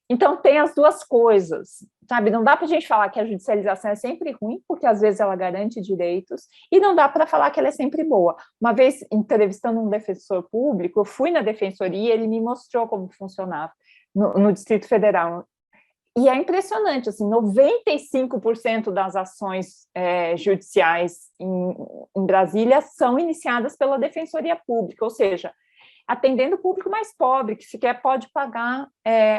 Então, tem as duas coisas, sabe? Não dá para a gente falar que a judicialização é sempre ruim, porque às vezes ela garante direitos, e não dá para falar que ela é sempre boa. Uma vez, entrevistando um defensor público, eu fui na defensoria e ele me mostrou como funcionava no Distrito Federal. E é impressionante, assim, 95% das ações judiciais em Brasília são iniciadas pela defensoria pública, ou seja, atendendo o público mais pobre, que sequer pode pagar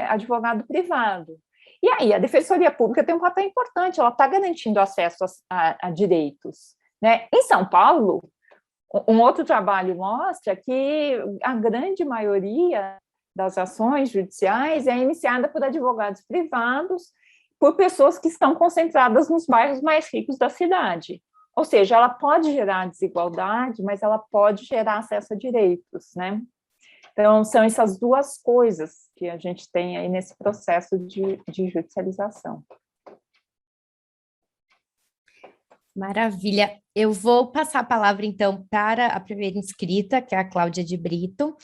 advogado privado. E aí, a Defensoria Pública tem um papel importante, ela está garantindo acesso a direitos, né? Em São Paulo, um outro trabalho mostra que a grande maioria das ações judiciais é iniciada por advogados privados, por pessoas que estão concentradas nos bairros mais ricos da cidade. Ou seja, ela pode gerar desigualdade, mas ela pode gerar acesso a direitos, né? Então, são essas duas coisas que a gente tem aí nesse processo de judicialização. Maravilha. Eu vou passar a palavra, então, para a primeira inscrita, que é a Cláudia de Brito,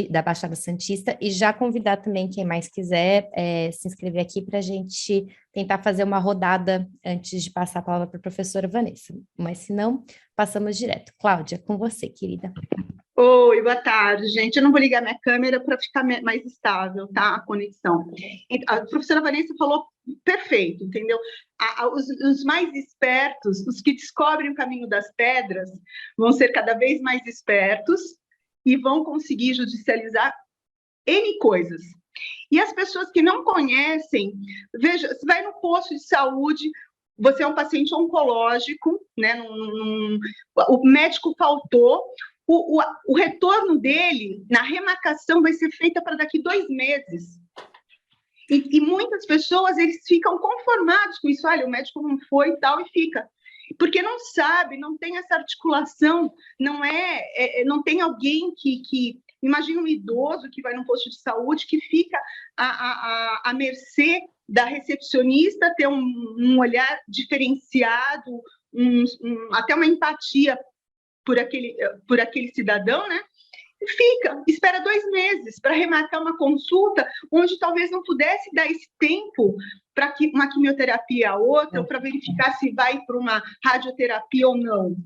da Baixada Santista, e já convidar também quem mais quiser se inscrever aqui para a gente tentar fazer uma rodada antes de passar a palavra para a professora Vanessa. Mas, se não, passamos direto. Cláudia, com você, querida. Oi, boa tarde, gente. Eu não vou ligar minha câmera para ficar mais estável, tá? A conexão. A professora Vanessa falou perfeito, entendeu? Os mais espertos, os que descobrem o caminho das pedras, vão ser cada vez mais espertos e vão conseguir judicializar N coisas. E as pessoas que não conhecem, veja, você vai no posto de saúde, você é um paciente oncológico, né? O médico faltou, o retorno dele na remarcação vai ser feita para daqui 2 meses. E muitas pessoas, eles ficam conformados com isso. Olha, o médico não foi e tal, e fica. Porque não sabe, não tem essa articulação, não tem alguém que imagina um idoso que vai num posto de saúde, que fica à mercê da recepcionista, ter um olhar diferenciado, até uma empatia por aquele cidadão, né? Espera 2 meses para remarcar uma consulta, onde talvez não pudesse dar esse tempo para uma quimioterapia a outra, ou para verificar se vai para uma radioterapia ou não.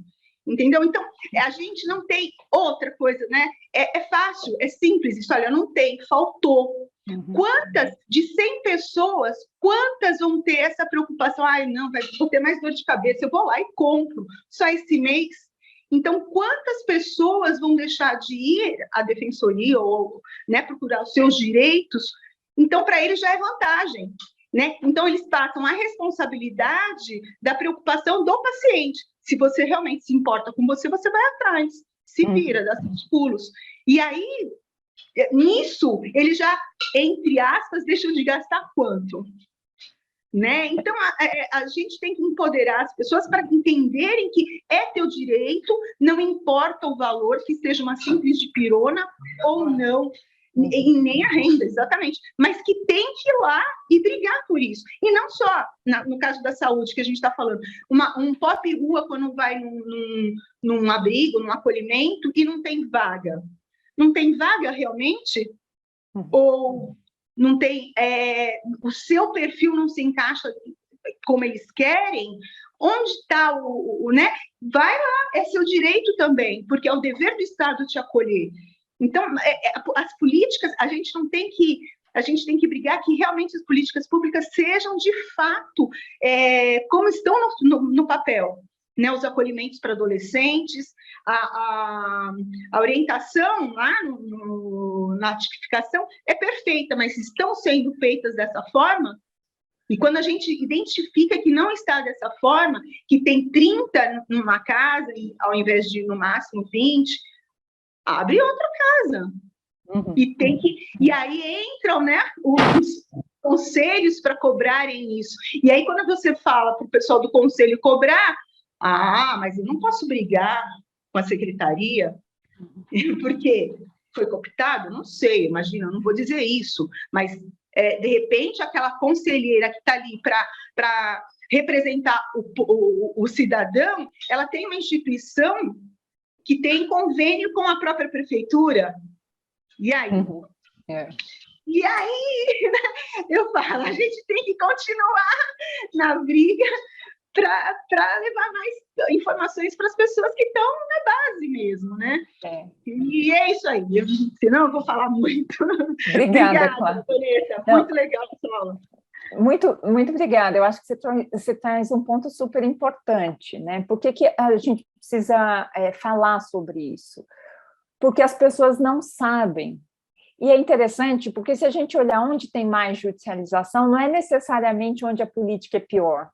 Entendeu? Então, a gente não tem outra coisa, né? É fácil, é simples isso. Olha, não tem, faltou. Quantas de 100 pessoas, quantas vão ter essa preocupação? Ai, não, vou ter mais dor de cabeça, eu vou lá e compro, só esse mês. Então, quantas pessoas vão deixar de ir à defensoria ou, né, procurar os seus direitos? Então, para eles já é vantagem, né? Então, eles passam a responsabilidade da preocupação do paciente. Se você realmente se importa com você, você vai atrás, se vira, dá seus pulos. E aí, nisso, eles já, entre aspas, deixam de gastar quanto? Né? Então, a gente tem que empoderar as pessoas para entenderem que é teu direito, não importa o valor, que seja uma simples dipirona ou não. e nem a renda, exatamente, mas que tem que ir lá e brigar por isso. E não só no caso da saúde que a gente está falando, um pop rua quando vai num abrigo, num acolhimento e não tem vaga. Não tem vaga realmente? Ou não tem, o seu perfil não se encaixa como eles querem? Onde está né? Vai lá, é seu direito também, porque é o dever do Estado te acolher. Então, as políticas, a gente tem que brigar que realmente as políticas públicas sejam, de fato, como estão no papel. Né, os acolhimentos para adolescentes, a orientação lá na tipificação é perfeita, mas estão sendo feitas dessa forma? E quando a gente identifica que não está dessa forma, que tem 30 numa casa, ao invés de, no máximo, 20, abre outra casa. E aí entram, né, os conselhos para cobrarem isso. E aí, quando você fala para o pessoal do conselho cobrar, mas eu não posso brigar com a secretaria, porque foi cooptado? Não sei, imagina, eu não vou dizer isso, mas, de repente, aquela conselheira que está ali para representar o cidadão, ela tem uma instituição que tem convênio com a própria prefeitura. E aí? E aí, eu falo, a gente tem que continuar na briga para levar mais informações para as pessoas que estão na base mesmo, né? E é isso aí, senão eu vou falar muito. Obrigada, Clara. Vanessa, muito legal essa aula. Muito, muito obrigada. Eu acho que você traz um ponto super importante, né? Por que a gente precisa falar sobre isso? Porque as pessoas não sabem. E é interessante, porque se a gente olhar onde tem mais judicialização, não é necessariamente onde a política é pior,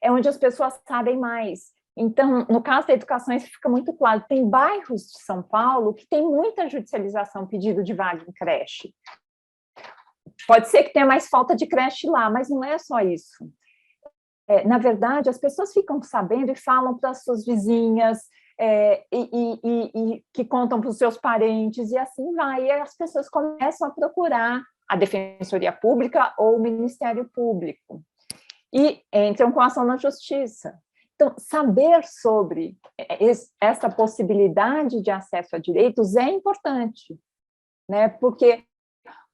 é onde as pessoas sabem mais. Então, no caso da educação, isso fica muito claro. Tem bairros de São Paulo que tem muita judicialização, pedido de vaga em creche. Pode ser que tenha mais falta de creche lá, mas não é só isso. Na verdade, as pessoas ficam sabendo e falam para as suas vizinhas, e que contam para os seus parentes, e assim vai. E as pessoas começam a procurar a Defensoria Pública ou o Ministério Público. E entram com ação na justiça. Então, saber sobre essa possibilidade de acesso a direitos é importante, né? Porque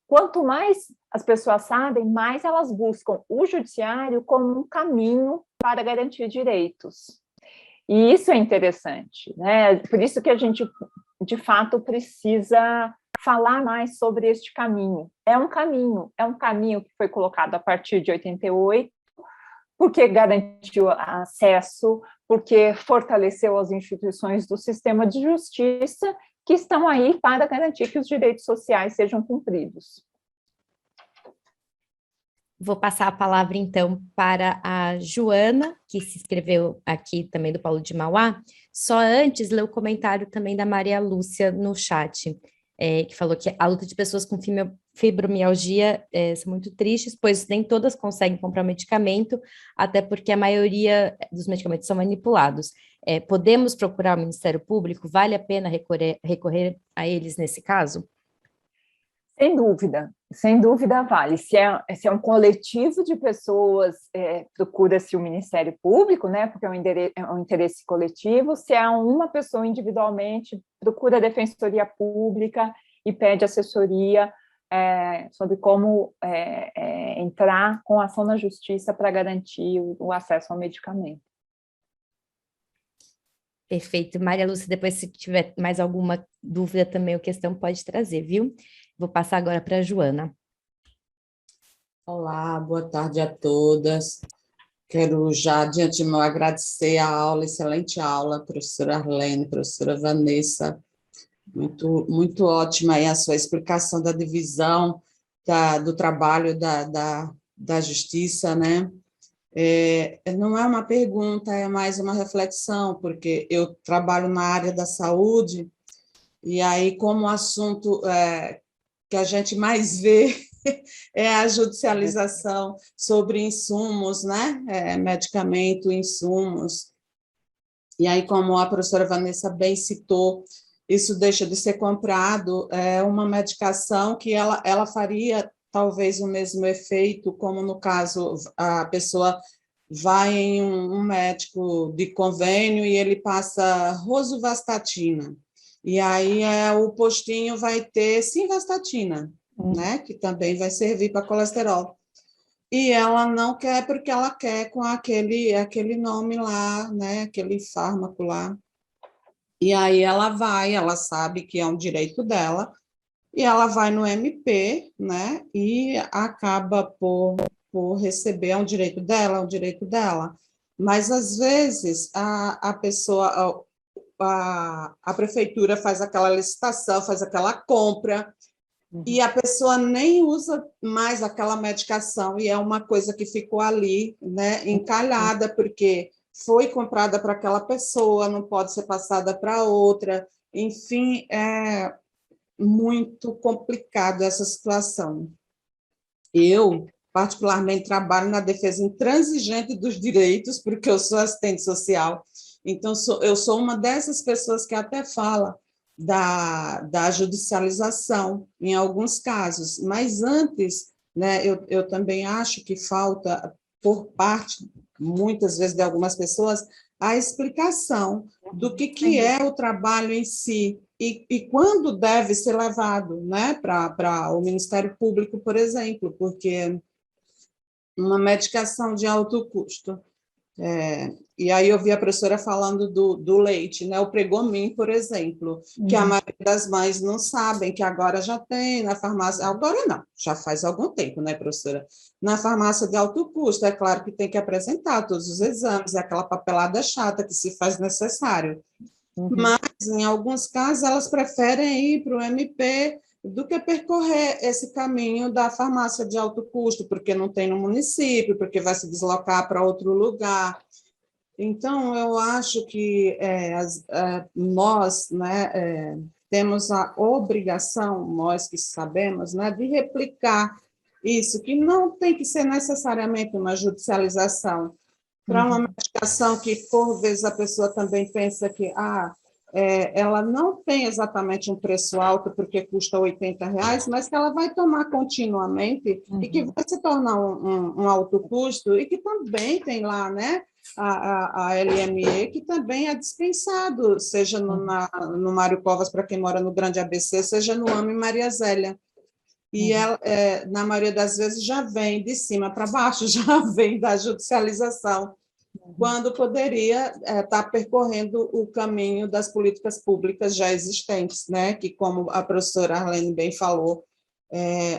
quanto mais as pessoas sabem, mais elas buscam o judiciário como um caminho para garantir direitos. E isso é interessante, né? Por isso que a gente, de fato, precisa falar mais sobre este caminho. É um caminho que foi colocado a partir de 88, porque garantiu acesso, porque fortaleceu as instituições do sistema de justiça que estão aí para garantir que os direitos sociais sejam cumpridos. Vou passar a palavra, então, para a Joana, que se inscreveu aqui também do Paulo de Mauá. Só antes, ler o comentário também da Maria Lúcia no chat, que falou que a luta de pessoas com fibromialgia são muito tristes, pois nem todas conseguem comprar medicamento, até porque a maioria dos medicamentos são manipulados. Podemos procurar o Ministério Público? Vale a pena recorrer a eles nesse caso? Sem dúvida vale. Se é um coletivo de pessoas, procura-se o Ministério Público, né, porque é um interesse coletivo. Se é uma pessoa individualmente, procura a Defensoria Pública e pede assessoria sobre como entrar com ação na justiça para garantir o acesso ao medicamento. Perfeito. Maria Lúcia, depois, se tiver mais alguma dúvida também ou questão, pode trazer, viu? Vou passar agora para a Joana. Olá, boa tarde a todas. Quero já, de antemão, agradecer a aula, excelente aula, professora Arlene, professora Vanessa. Muito, muito ótima aí a sua explicação da divisão do trabalho da justiça, né? Não é uma pergunta, é mais uma reflexão, porque eu trabalho na área da saúde, e aí, como o assunto que a gente mais vê é a judicialização sobre insumos, né? Medicamento, insumos. E aí, como a professora Vanessa bem citou, isso deixa de ser comprado, é uma medicação que ela faria talvez o mesmo efeito, como no caso a pessoa vai em um médico de convênio e ele passa rosuvastatina, e aí o postinho vai ter simvastatina, né, que também vai servir para colesterol. E ela não quer porque ela quer com aquele nome lá, né, aquele fármaco lá. E aí ela sabe que é um direito dela, e ela vai no MP, né, e acaba por receber, é um direito dela, é um direito dela. Mas, às vezes, a pessoa, a prefeitura faz aquela licitação, faz aquela compra, e a pessoa nem usa mais aquela medicação, e é uma coisa que ficou ali, né, encalhada, porque foi comprada para aquela pessoa, não pode ser passada para outra, enfim, é muito complicado essa situação. Eu, particularmente, trabalho na defesa intransigente dos direitos, porque eu sou assistente social, então eu sou uma dessas pessoas que até fala da judicialização, em alguns casos, mas antes, né, eu também acho que falta, por parte, muitas vezes, de algumas pessoas, a explicação do que é o trabalho em si e quando deve ser levado, né, para o Ministério Público, por exemplo, porque uma medicação de alto custo. E aí eu vi a professora falando do leite, né? O Pregomin, por exemplo, que a maioria das mães não sabem, que agora já tem na farmácia, agora não, já faz algum tempo, né, professora? Na farmácia de alto custo, é claro que tem que apresentar todos os exames, é aquela papelada chata que se faz necessário. Mas, em alguns casos, elas preferem ir para o MP do que percorrer esse caminho da farmácia de alto custo, porque não tem no município, porque vai se deslocar para outro lugar. Então, eu acho que nós, né, temos a obrigação, nós que sabemos, né, de replicar isso, que não tem que ser necessariamente uma judicialização, para uma medicação que, por vezes, a pessoa também pensa que ela não tem exatamente um preço alto porque custa R$ 80, mas que ela vai tomar continuamente e que vai se tornar um alto custo e que também tem lá, né, a LME, que também é dispensado, seja no Mário Covas, para quem mora no Grande ABC, seja no AME Maria Zélia. E ela, na maioria das vezes, já vem de cima para baixo, já vem da judicialização, quando poderia estar percorrendo o caminho das políticas públicas já existentes, né? Que, como a professora Arlene bem falou,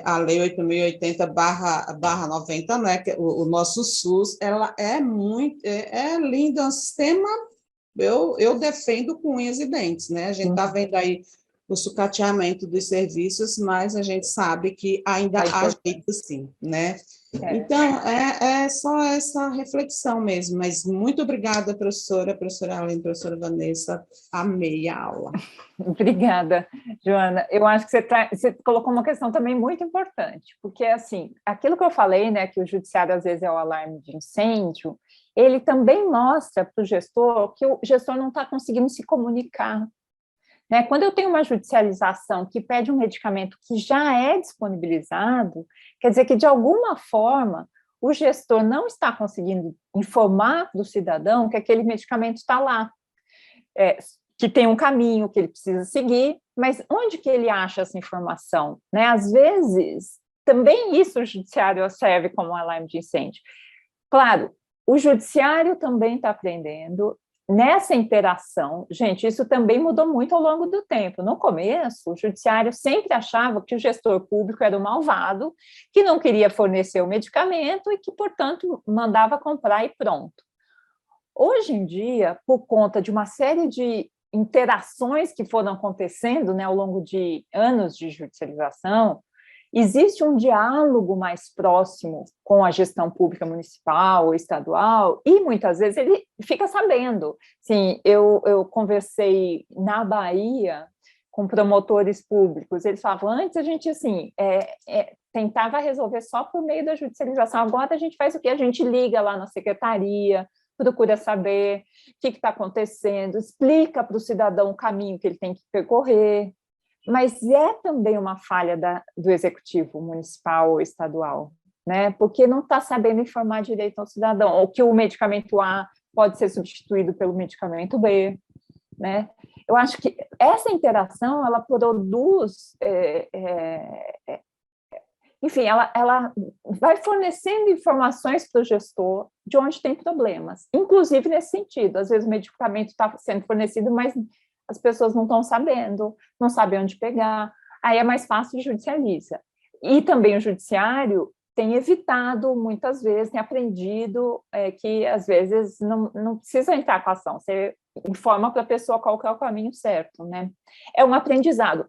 a Lei 8.080/90, né? Que o nosso SUS, ela é linda, é um sistema, eu defendo com unhas e dentes, né? A gente está vendo aí o sucateamento dos serviços, mas a gente sabe que ainda há jeito sim, né? Então, é só essa reflexão mesmo, mas muito obrigada, professora Arlene, professora Vanessa, amei a aula. Obrigada, Joana. Eu acho que você colocou uma questão também muito importante, porque, assim, aquilo que eu falei, né, que o judiciário, às vezes, é o alarme de incêndio, ele também mostra para o gestor que o gestor não está conseguindo se comunicar. Né? Quando eu tenho uma judicialização que pede um medicamento que já é disponibilizado, quer dizer que, de alguma forma, o gestor não está conseguindo informar do cidadão que aquele medicamento está lá, que tem um caminho que ele precisa seguir, mas onde que ele acha essa informação? Né? Às vezes, também isso o judiciário serve como um alarme de incêndio. Claro, o judiciário também está aprendendo. Nessa interação, gente, isso também mudou muito ao longo do tempo. No começo, o judiciário sempre achava que o gestor público era o malvado, que não queria fornecer o medicamento e que, portanto, mandava comprar e pronto. Hoje em dia, por conta de uma série de interações que foram acontecendo, né, ao longo de anos de judicialização, existe um diálogo mais próximo com a gestão pública municipal ou estadual, e muitas vezes ele fica sabendo. Sim, eu conversei na Bahia com promotores públicos, eles falavam, antes a gente assim, tentava resolver só por meio da judicialização, agora a gente faz o quê? A gente liga lá na secretaria, procura saber o que está acontecendo, explica para o cidadão o caminho que ele tem que percorrer, mas é também uma falha do executivo municipal ou estadual, né? Porque não está sabendo informar direito ao cidadão, ou que o medicamento A pode ser substituído pelo medicamento B, né? Eu acho que essa interação, ela produz, enfim, ela vai fornecendo informações para o gestor de onde tem problemas, inclusive nesse sentido. Às vezes o medicamento está sendo fornecido, mas as pessoas não estão sabendo, não sabem onde pegar, aí é mais fácil e judicializa. E também o judiciário tem evitado, muitas vezes, tem aprendido que, às vezes, não precisa entrar com a ação, você informa para a pessoa qual que é o caminho certo, né? É um aprendizado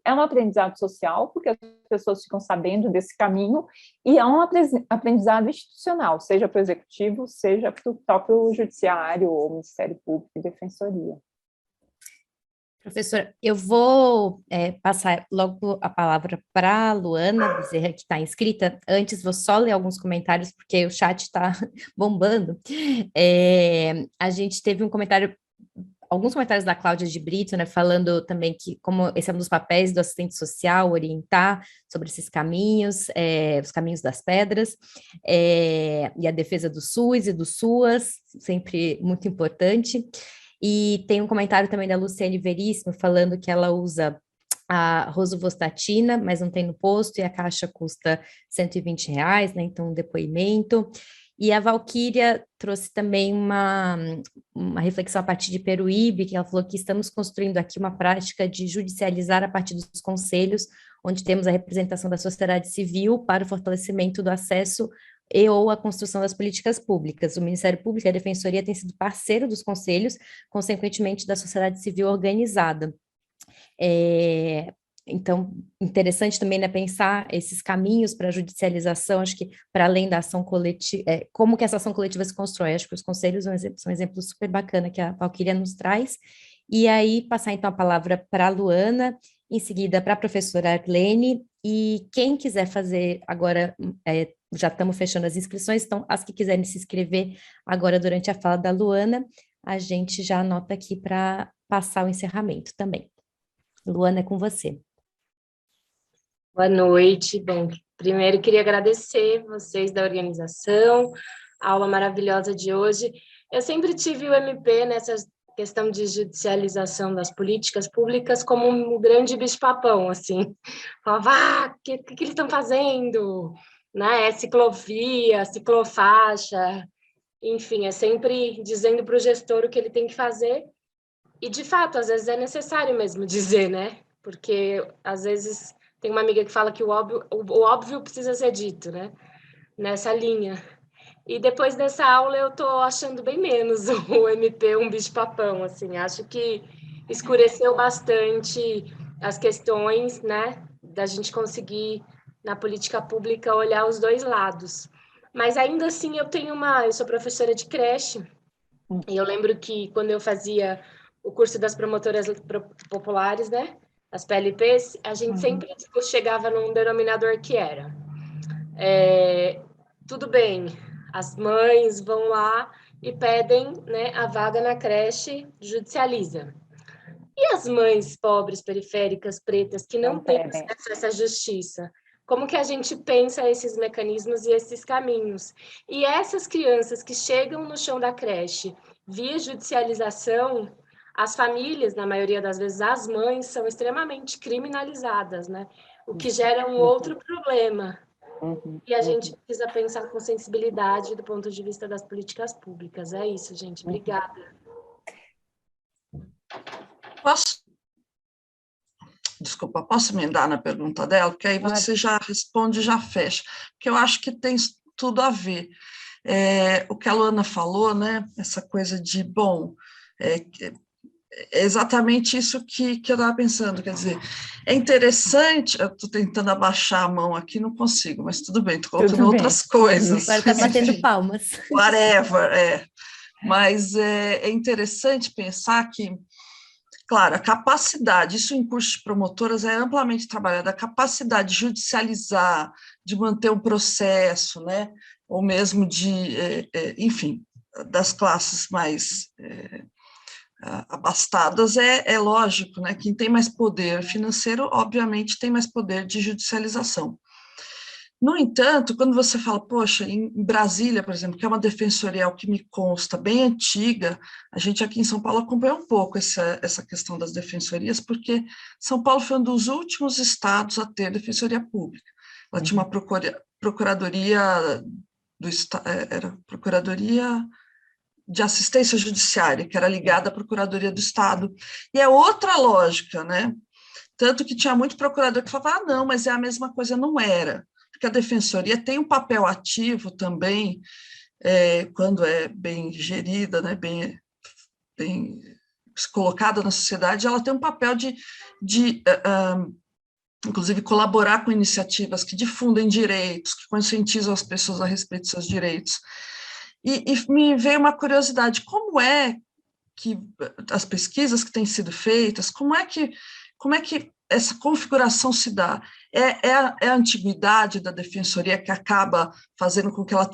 social, porque as pessoas ficam sabendo desse caminho, e é um aprendizado institucional, seja para o executivo, seja para o próprio judiciário, ou Ministério Público e Defensoria. Professora, eu vou passar logo a palavra para a Luana Bezerra, que está inscrita. Antes, vou só ler alguns comentários, porque o chat está bombando. A gente teve alguns comentários da Cláudia de Brito, né, falando também que, como esse é um dos papéis do assistente social, orientar sobre esses caminhos, os caminhos das pedras, e a defesa do SUS e do SUAS, sempre muito importante. E tem um comentário também da Luciane Veríssimo, falando que ela usa a rosuvastatina, mas não tem no posto, e a caixa custa R$ 120, né, então um depoimento. E a Valquíria trouxe também uma reflexão a partir de Peruíbe, que ela falou que estamos construindo aqui uma prática de judicializar a partir dos conselhos, onde temos a representação da sociedade civil para o fortalecimento do acesso e ou a construção das políticas públicas. O Ministério Público e a Defensoria têm sido parceiro dos conselhos, consequentemente da sociedade civil organizada. Então, interessante também, né, pensar esses caminhos para a judicialização, acho que para além da ação coletiva, como que essa ação coletiva se constrói, acho que os conselhos são um exemplo super bacana que a Valquíria nos traz. E aí, passar então a palavra para a Luana, em seguida para a professora Arlene, e quem quiser fazer agora, já estamos fechando as inscrições, então as que quiserem se inscrever agora durante a fala da Luana, a gente já anota aqui para passar o encerramento também. Luana, é com você. Boa noite. Bom, primeiro queria agradecer vocês da organização, a aula maravilhosa de hoje. Eu sempre tive o MP nessa questão de judicialização das políticas públicas como um grande bicho-papão, assim. Falava, o que eles estão fazendo? Né? Ciclovia, ciclofaixa, enfim, é sempre dizendo para o gestor o que ele tem que fazer. E, de fato, às vezes é necessário mesmo dizer, né? Porque, às vezes, tem uma amiga que fala que o óbvio precisa ser dito, né? Nessa linha. E depois dessa aula eu estou achando bem menos o MP um bicho-papão, assim. Acho que escureceu bastante as questões, né? Da gente conseguir, na política pública, olhar os dois lados. Mas, ainda assim, eu sou professora de creche, e eu lembro que quando eu fazia o curso das promotoras populares, né? As PLPs, a gente sempre chegava num denominador que era tudo bem, as mães vão lá e pedem, né, a vaga na creche, judicializa. E as mães pobres, periféricas, pretas, que não têm acesso à justiça? Como que a gente pensa esses mecanismos e esses caminhos? E essas crianças que chegam no chão da creche via judicialização, as famílias, na maioria das vezes, as mães, são extremamente criminalizadas, né? O que gera um outro problema. E a gente precisa pensar com sensibilidade do ponto de vista das políticas públicas. É isso, gente. Obrigada. Posso emendar na pergunta dela? Porque aí você já responde e já fecha. Porque eu acho que tem tudo a ver. O que a Luana falou, né? Essa coisa de, é exatamente isso que eu estava pensando, quer dizer, é interessante, eu estou tentando abaixar a mão aqui, não consigo, mas tudo bem, estou colocando outras coisas. Agora está batendo palmas. Whatever, Mas é interessante pensar que, claro, a capacidade, isso em cursos de promotoras é amplamente trabalhada, a capacidade de judicializar, de manter um processo, né? Ou mesmo de, enfim, das classes mais abastadas, é lógico, né? Quem tem mais poder financeiro, obviamente, tem mais poder de judicialização. No entanto, quando você fala, poxa, em Brasília, por exemplo, que é uma defensoria, que me consta, bem antiga, a gente aqui em São Paulo acompanhou um pouco essa questão das defensorias, porque São Paulo foi um dos últimos estados a ter defensoria pública. Ela tinha uma procuradoria era Procuradoria de Assistência Judiciária, que era ligada à Procuradoria do Estado, e é outra lógica, né? Tanto que tinha muito procurador que falava, não, mas é a mesma coisa, não era, porque a defensoria tem um papel ativo também, quando é bem gerida, né, bem colocada na sociedade, ela tem um papel inclusive, colaborar com iniciativas que difundem direitos, que conscientizam as pessoas a respeito dos seus direitos. E me veio uma curiosidade, como é que as pesquisas que têm sido feitas, como é que essa configuração se dá? É a antiguidade da defensoria que acaba fazendo com que ela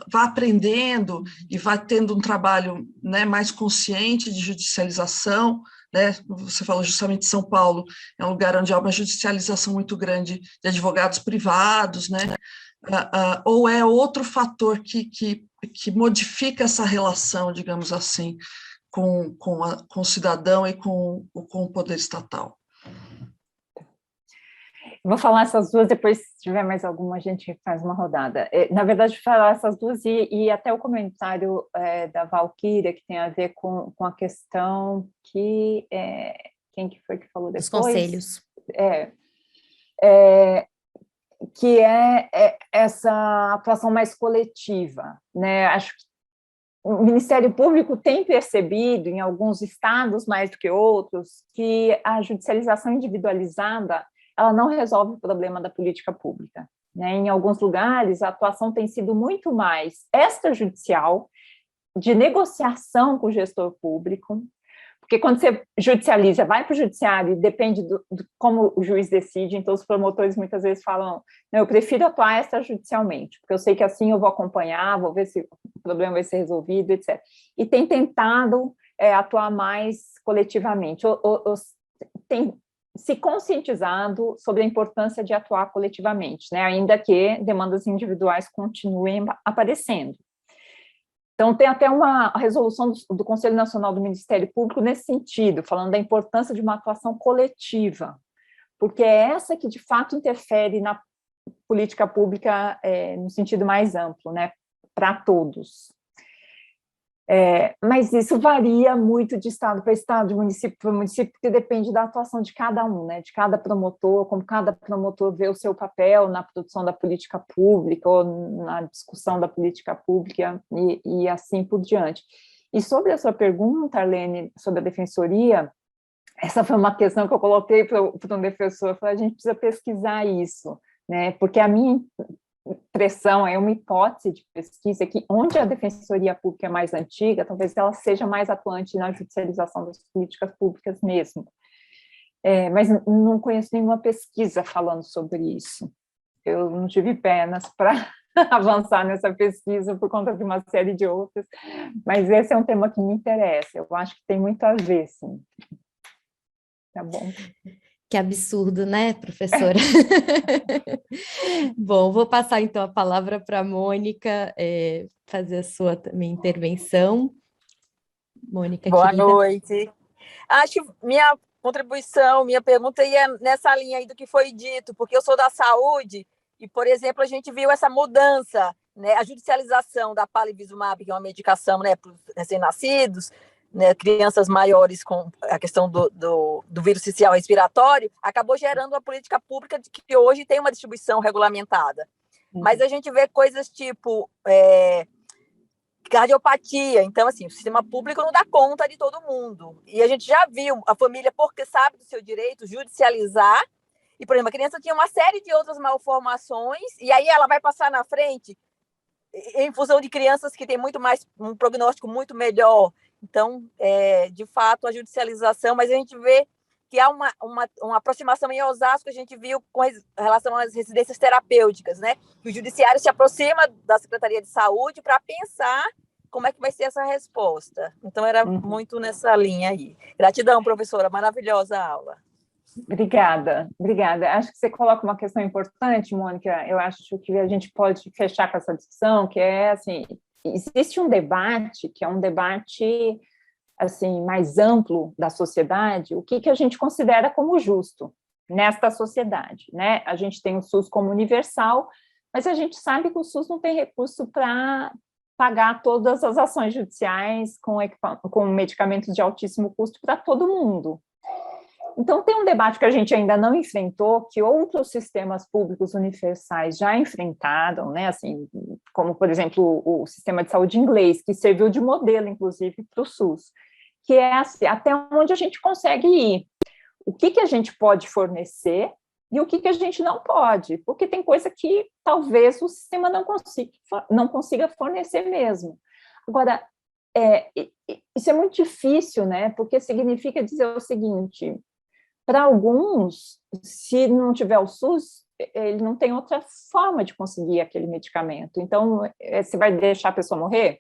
vá aprendendo e vá tendo um trabalho, né, mais consciente de judicialização, né? Você falou justamente de São Paulo, é um lugar onde há uma judicialização muito grande de advogados privados, né? Ou é outro fator que modifica essa relação, digamos assim, com o cidadão e com o poder estatal? Vou falar essas duas, depois, se tiver mais alguma, a gente faz uma rodada. Na verdade, vou falar essas duas e até o comentário da Valquíria, que tem a ver com a questão que... quem que foi que falou depois? Os conselhos. Que é essa atuação mais coletiva, né? Acho que o Ministério Público tem percebido, em alguns estados mais do que outros, que a judicialização individualizada ela não resolve o problema da política pública, né? Em alguns lugares, a atuação tem sido muito mais extrajudicial, de negociação com o gestor público, porque quando você judicializa, vai para o judiciário e depende do como o juiz decide, então os promotores muitas vezes falam, eu prefiro atuar extrajudicialmente, porque eu sei que assim eu vou acompanhar, vou ver se o problema vai ser resolvido, etc. E tem tentado atuar mais coletivamente, tem se conscientizado sobre a importância de atuar coletivamente, né? Ainda que demandas individuais continuem aparecendo. Então, tem até uma resolução do Conselho Nacional do Ministério Público nesse sentido, falando da importância de uma atuação coletiva, porque é essa que, de fato, interfere na política pública no sentido mais amplo, né, para todos. Mas isso varia muito de estado para estado, de município para município, porque depende da atuação de cada um, né, de cada promotor, como cada promotor vê o seu papel na produção da política pública ou na discussão da política pública e assim por diante. E sobre a sua pergunta, Arlene, sobre a defensoria, essa foi uma questão que eu coloquei para um defensor, eu falei, a gente precisa pesquisar isso, né, porque a minha impressão, é uma hipótese de pesquisa que onde a defensoria pública é mais antiga, talvez ela seja mais atuante na judicialização das políticas públicas mesmo. Mas não conheço nenhuma pesquisa falando sobre isso. Eu não tive pernas para avançar nessa pesquisa por conta de uma série de outras, mas esse é um tema que me interessa, eu acho que tem muito a ver, sim. Tá bom. Que absurdo, né, professora? Bom, vou passar então a palavra para a Mônica fazer a sua também intervenção. Mônica, boa querida. Noite. Acho que minha contribuição, minha pergunta ia nessa linha aí do que foi dito, porque eu sou da saúde e, por exemplo, a gente viu essa mudança, né, a judicialização da palivizumab, que é uma medicação, né, para os recém-nascidos, né, crianças maiores com a questão do vírus sincicial respiratório, acabou gerando uma política pública de que hoje tem uma distribuição regulamentada. Mas a gente vê coisas tipo cardiopatia, então, assim, o sistema público não dá conta de todo mundo. E a gente já viu a família, porque sabe do seu direito, judicializar, e, por exemplo, a criança tinha uma série de outras malformações, e aí ela vai passar na frente em função de crianças que têm muito mais, um prognóstico muito melhor. Então, de fato, a judicialização, mas a gente vê que há uma aproximação em Osasco, a gente viu com relação às residências terapêuticas, né? Que o judiciário se aproxima da Secretaria de Saúde para pensar como é que vai ser essa resposta. Então, era muito nessa linha aí. Gratidão, professora, maravilhosa a aula. Obrigada, obrigada. Acho que você coloca uma questão importante, Mônica. Eu acho que a gente pode fechar com essa discussão, que é assim, existe um debate, que é um debate assim, mais amplo da sociedade, o que a gente considera como justo nesta sociedade, né? A gente tem o SUS como universal, mas a gente sabe que o SUS não tem recurso para pagar todas as ações judiciais com medicamentos de altíssimo custo para todo mundo. Então, tem um debate que a gente ainda não enfrentou, que outros sistemas públicos universais já enfrentaram, né? Assim, como, por exemplo, o sistema de saúde inglês, que serviu de modelo, inclusive, para o SUS, que é assim, até onde a gente consegue ir. O que a gente pode fornecer e o que a gente não pode, porque tem coisa que talvez o sistema não consiga fornecer mesmo. Agora, isso é muito difícil, né? Porque significa dizer o seguinte: para alguns, se não tiver o SUS, ele não tem outra forma de conseguir aquele medicamento. Então, você vai deixar a pessoa morrer?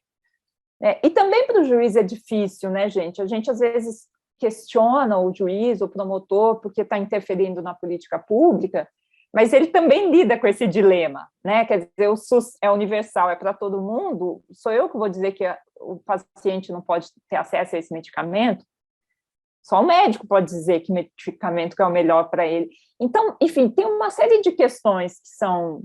E também para o juiz é difícil, né, gente? A gente, às vezes, questiona o juiz, o promotor, porque está interferindo na política pública, mas ele também lida com esse dilema, né? Quer dizer, o SUS é universal, é para todo mundo, sou eu que vou dizer que o paciente não pode ter acesso a esse medicamento? Só o médico pode dizer que medicamento que é o melhor para ele. Então, enfim, tem uma série de questões que são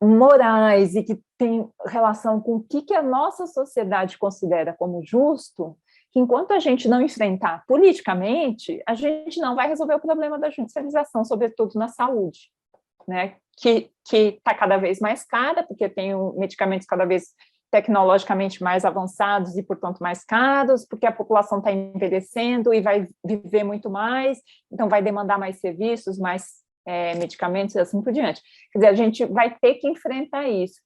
morais e que tem relação com o que a nossa sociedade considera como justo, que enquanto a gente não enfrentar politicamente, a gente não vai resolver o problema da judicialização, sobretudo na saúde, né? Que está cada vez mais cara, porque tem medicamentos cada vez tecnologicamente mais avançados e, portanto, mais caros, porque a população está envelhecendo e vai viver muito mais, então vai demandar mais serviços, mais medicamentos e assim por diante. Quer dizer, a gente vai ter que enfrentar isso.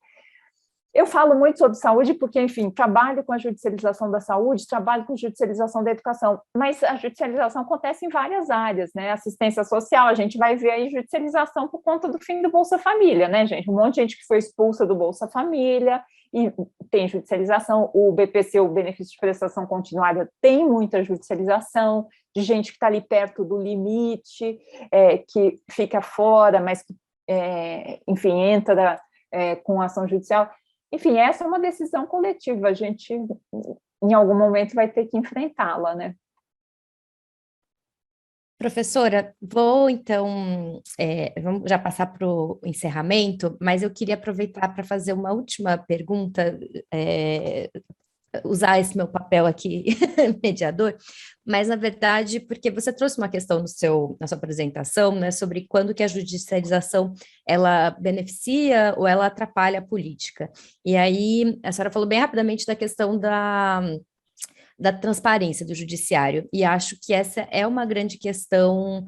Eu falo muito sobre saúde porque, enfim, trabalho com a judicialização da saúde, trabalho com judicialização da educação, mas a judicialização acontece em várias áreas, né? Assistência social, a gente vai ver aí judicialização por conta do fim do Bolsa Família, né, gente? Um monte de gente que foi expulsa do Bolsa Família e tem judicialização. O BPC, o benefício de prestação continuada, tem muita judicialização, de gente que está ali perto do limite, que fica fora, mas que, enfim, entra com ação judicial. Enfim, essa é uma decisão coletiva, a gente, em algum momento, vai ter que enfrentá-la, né? Professora, vou, então, vamos já passar para o encerramento, mas eu queria aproveitar para fazer uma última pergunta, usar esse meu papel aqui, mediador, mas, na verdade, porque você trouxe uma questão na sua apresentação, né, sobre quando que a judicialização, ela beneficia ou ela atrapalha a política. E aí, a senhora falou bem rapidamente da questão da transparência do judiciário, e acho que essa é uma grande questão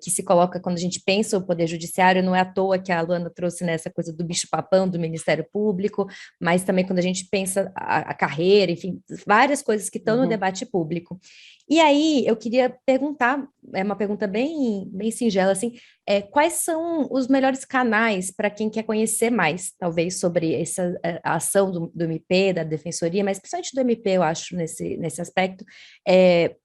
que se coloca quando a gente pensa o poder judiciário. Não é à toa que a Luana trouxe nessa coisa do bicho-papão do Ministério Público, mas também quando a gente pensa a carreira, enfim, várias coisas que estão no debate público. E aí, eu queria perguntar, uma pergunta bem singela, assim, quais são os melhores canais para quem quer conhecer mais, talvez, sobre essa a ação do MP, da Defensoria, mas principalmente do MP, eu acho, nesse aspecto,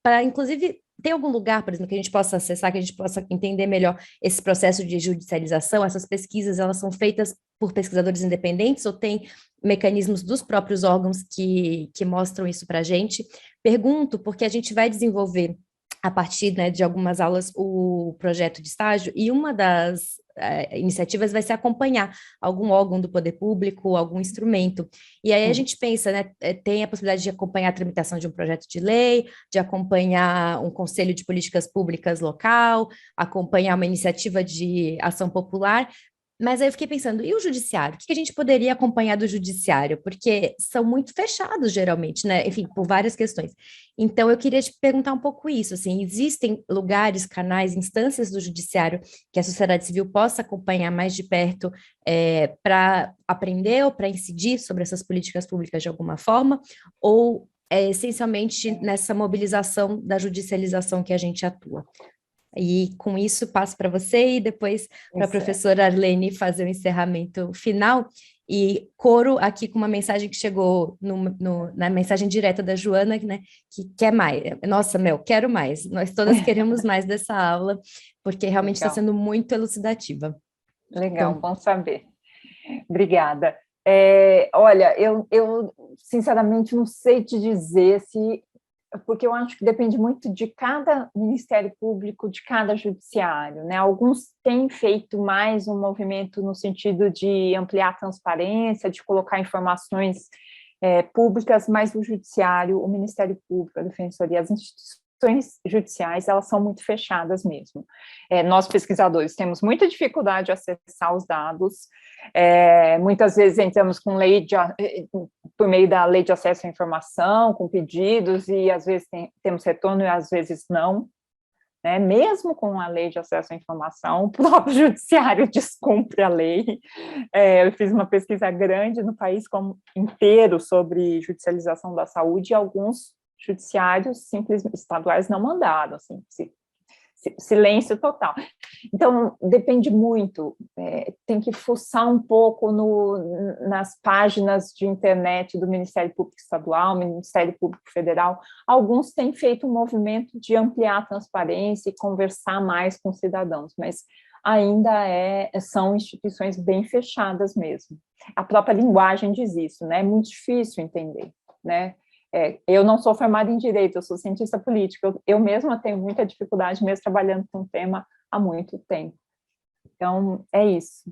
para, inclusive, ter algum lugar, por exemplo, que a gente possa acessar, que a gente possa entender melhor esse processo de judicialização. Essas pesquisas, elas são feitas por pesquisadores independentes ou tem mecanismos dos próprios órgãos que mostram isso para a gente? Pergunto porque a gente vai desenvolver, a partir, né, de algumas aulas, o projeto de estágio, e uma das iniciativas vai ser acompanhar algum órgão do poder público, algum instrumento. E aí a gente pensa, né, tem a possibilidade de acompanhar a tramitação de um projeto de lei, de acompanhar um conselho de políticas públicas local, acompanhar uma iniciativa de ação popular. Mas aí eu fiquei pensando, e o judiciário? O que a gente poderia acompanhar do judiciário? Porque são muito fechados, geralmente, né? Enfim, por várias questões. Então, eu queria te perguntar um pouco isso, assim, existem lugares, canais, instâncias do judiciário que a sociedade civil possa acompanhar mais de perto para aprender ou para incidir sobre essas políticas públicas de alguma forma? Ou é essencialmente nessa mobilização da judicialização que a gente atua? E com isso passo para você e depois para a professora Arlene fazer o encerramento final. E coro aqui com uma mensagem que chegou na mensagem direta da Joana, né, que quer mais. Nossa, quero mais. Nós todas queremos mais dessa aula, porque realmente está sendo muito elucidativa. Legal, então, bom saber. Obrigada. Olha, eu sinceramente não sei te dizer porque eu acho que depende muito de cada Ministério Público, de cada judiciário, né? Alguns têm feito mais um movimento no sentido de ampliar a transparência, de colocar informações públicas, mas o judiciário, o Ministério Público, a Defensoria, as instituições judiciais, elas são muito fechadas mesmo. Nós, pesquisadores, temos muita dificuldade de acessar os dados, muitas vezes entramos por meio da lei de acesso à informação, com pedidos, e às vezes temos retorno e às vezes não, né? Mesmo com a lei de acesso à informação, o próprio judiciário descumpre a lei. Eu fiz uma pesquisa grande no país inteiro sobre judicialização da saúde, e alguns judiciários estaduais não mandaram, assim, silêncio total. Então, depende muito, tem que fuçar um pouco nas páginas de internet do Ministério Público Estadual, Ministério Público Federal. Alguns têm feito um movimento de ampliar a transparência e conversar mais com cidadãos, mas ainda são instituições bem fechadas mesmo. A própria linguagem diz isso, né? É muito difícil entender, né? Eu não sou formada em Direito, eu sou cientista política, eu mesma tenho muita dificuldade, mesmo trabalhando com o tema há muito tempo. Então, é isso.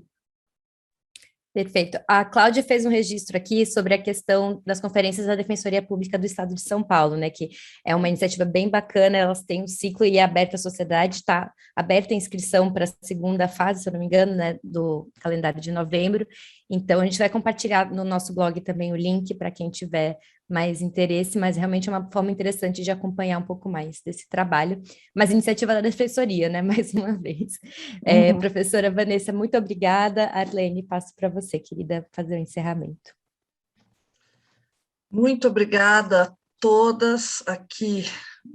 Perfeito. A Cláudia fez um registro aqui sobre a questão das conferências da Defensoria Pública do Estado de São Paulo, né, que é uma iniciativa bem bacana, elas têm um ciclo e é aberta à sociedade, está aberta a inscrição para a segunda fase, se eu não me engano, né, do calendário de novembro. Então, a gente vai compartilhar no nosso blog também o link para quem tiver mais interesse, mas realmente é uma forma interessante de acompanhar um pouco mais desse trabalho. Mas iniciativa da Defensoria, né, mais uma vez. Professora Vanessa, muito obrigada. Arlene, passo para você, querida, fazer o encerramento. Muito obrigada a todas aqui,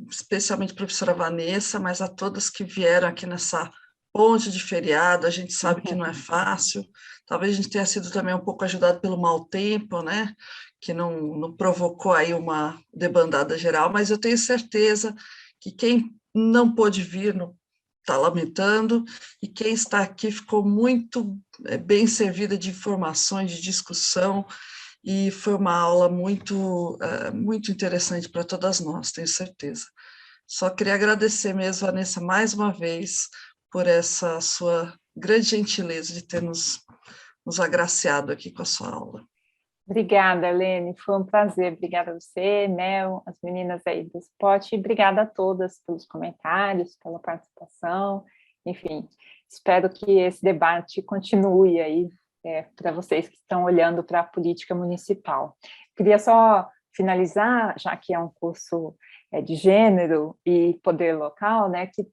especialmente a professora Vanessa, mas a todas que vieram aqui nessa ponte de feriado. A gente sabe que não é fácil, talvez a gente tenha sido também um pouco ajudado pelo mau tempo, né, que não provocou aí uma debandada geral, mas eu tenho certeza que quem não pôde vir está lamentando, e quem está aqui ficou muito bem servida de informações, de discussão, e foi uma aula muito interessante para todas nós, tenho certeza. Só queria agradecer mesmo, Vanessa, mais uma vez, por essa sua grande gentileza de ter nos agraciado aqui com a sua aula. Obrigada, Helene, foi um prazer. Obrigada a você, Mel, as meninas aí do Spot, e obrigada a todas pelos comentários, pela participação, enfim, espero que esse debate continue aí para vocês que estão olhando para a política municipal. Queria só finalizar, já que é um curso de gênero e poder local, né, que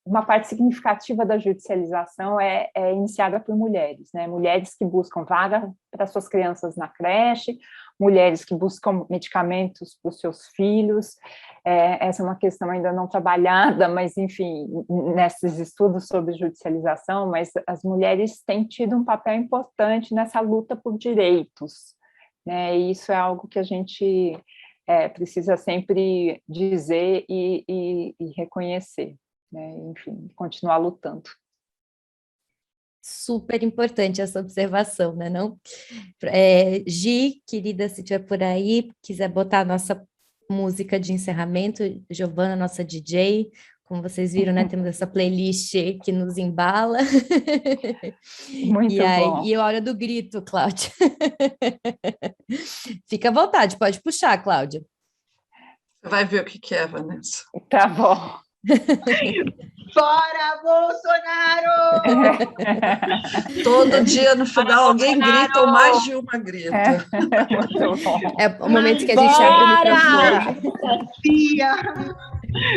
uma parte significativa da judicialização é iniciada por mulheres, né? Mulheres que buscam vaga para suas crianças na creche, mulheres que buscam medicamentos para os seus filhos. Essa é uma questão ainda não trabalhada, mas, enfim, nesses estudos sobre judicialização, mas as mulheres têm tido um papel importante nessa luta por direitos, né? E isso é algo que a gente precisa sempre dizer e reconhecer. Enfim, continuar lutando. Super importante essa observação, né, não? Gi, querida, se estiver por aí, quiser botar a nossa música de encerramento, Giovana, nossa DJ, como vocês viram, né, temos essa playlist que nos embala. Muito bom. E a hora do grito, Cláudia. Fica à vontade, pode puxar, Cláudia. Você vai ver o que é, Vanessa. Tá bom. Fora Bolsonaro! Todo dia no final alguém grita ou mais de uma grita. É o momento que a gente abre o microfone.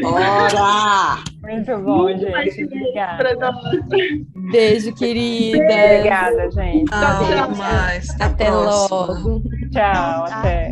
Bora! Muito bom, gente. Obrigada. Beijo, querida. Obrigada, gente. Até mais. Até logo. Tchau, até.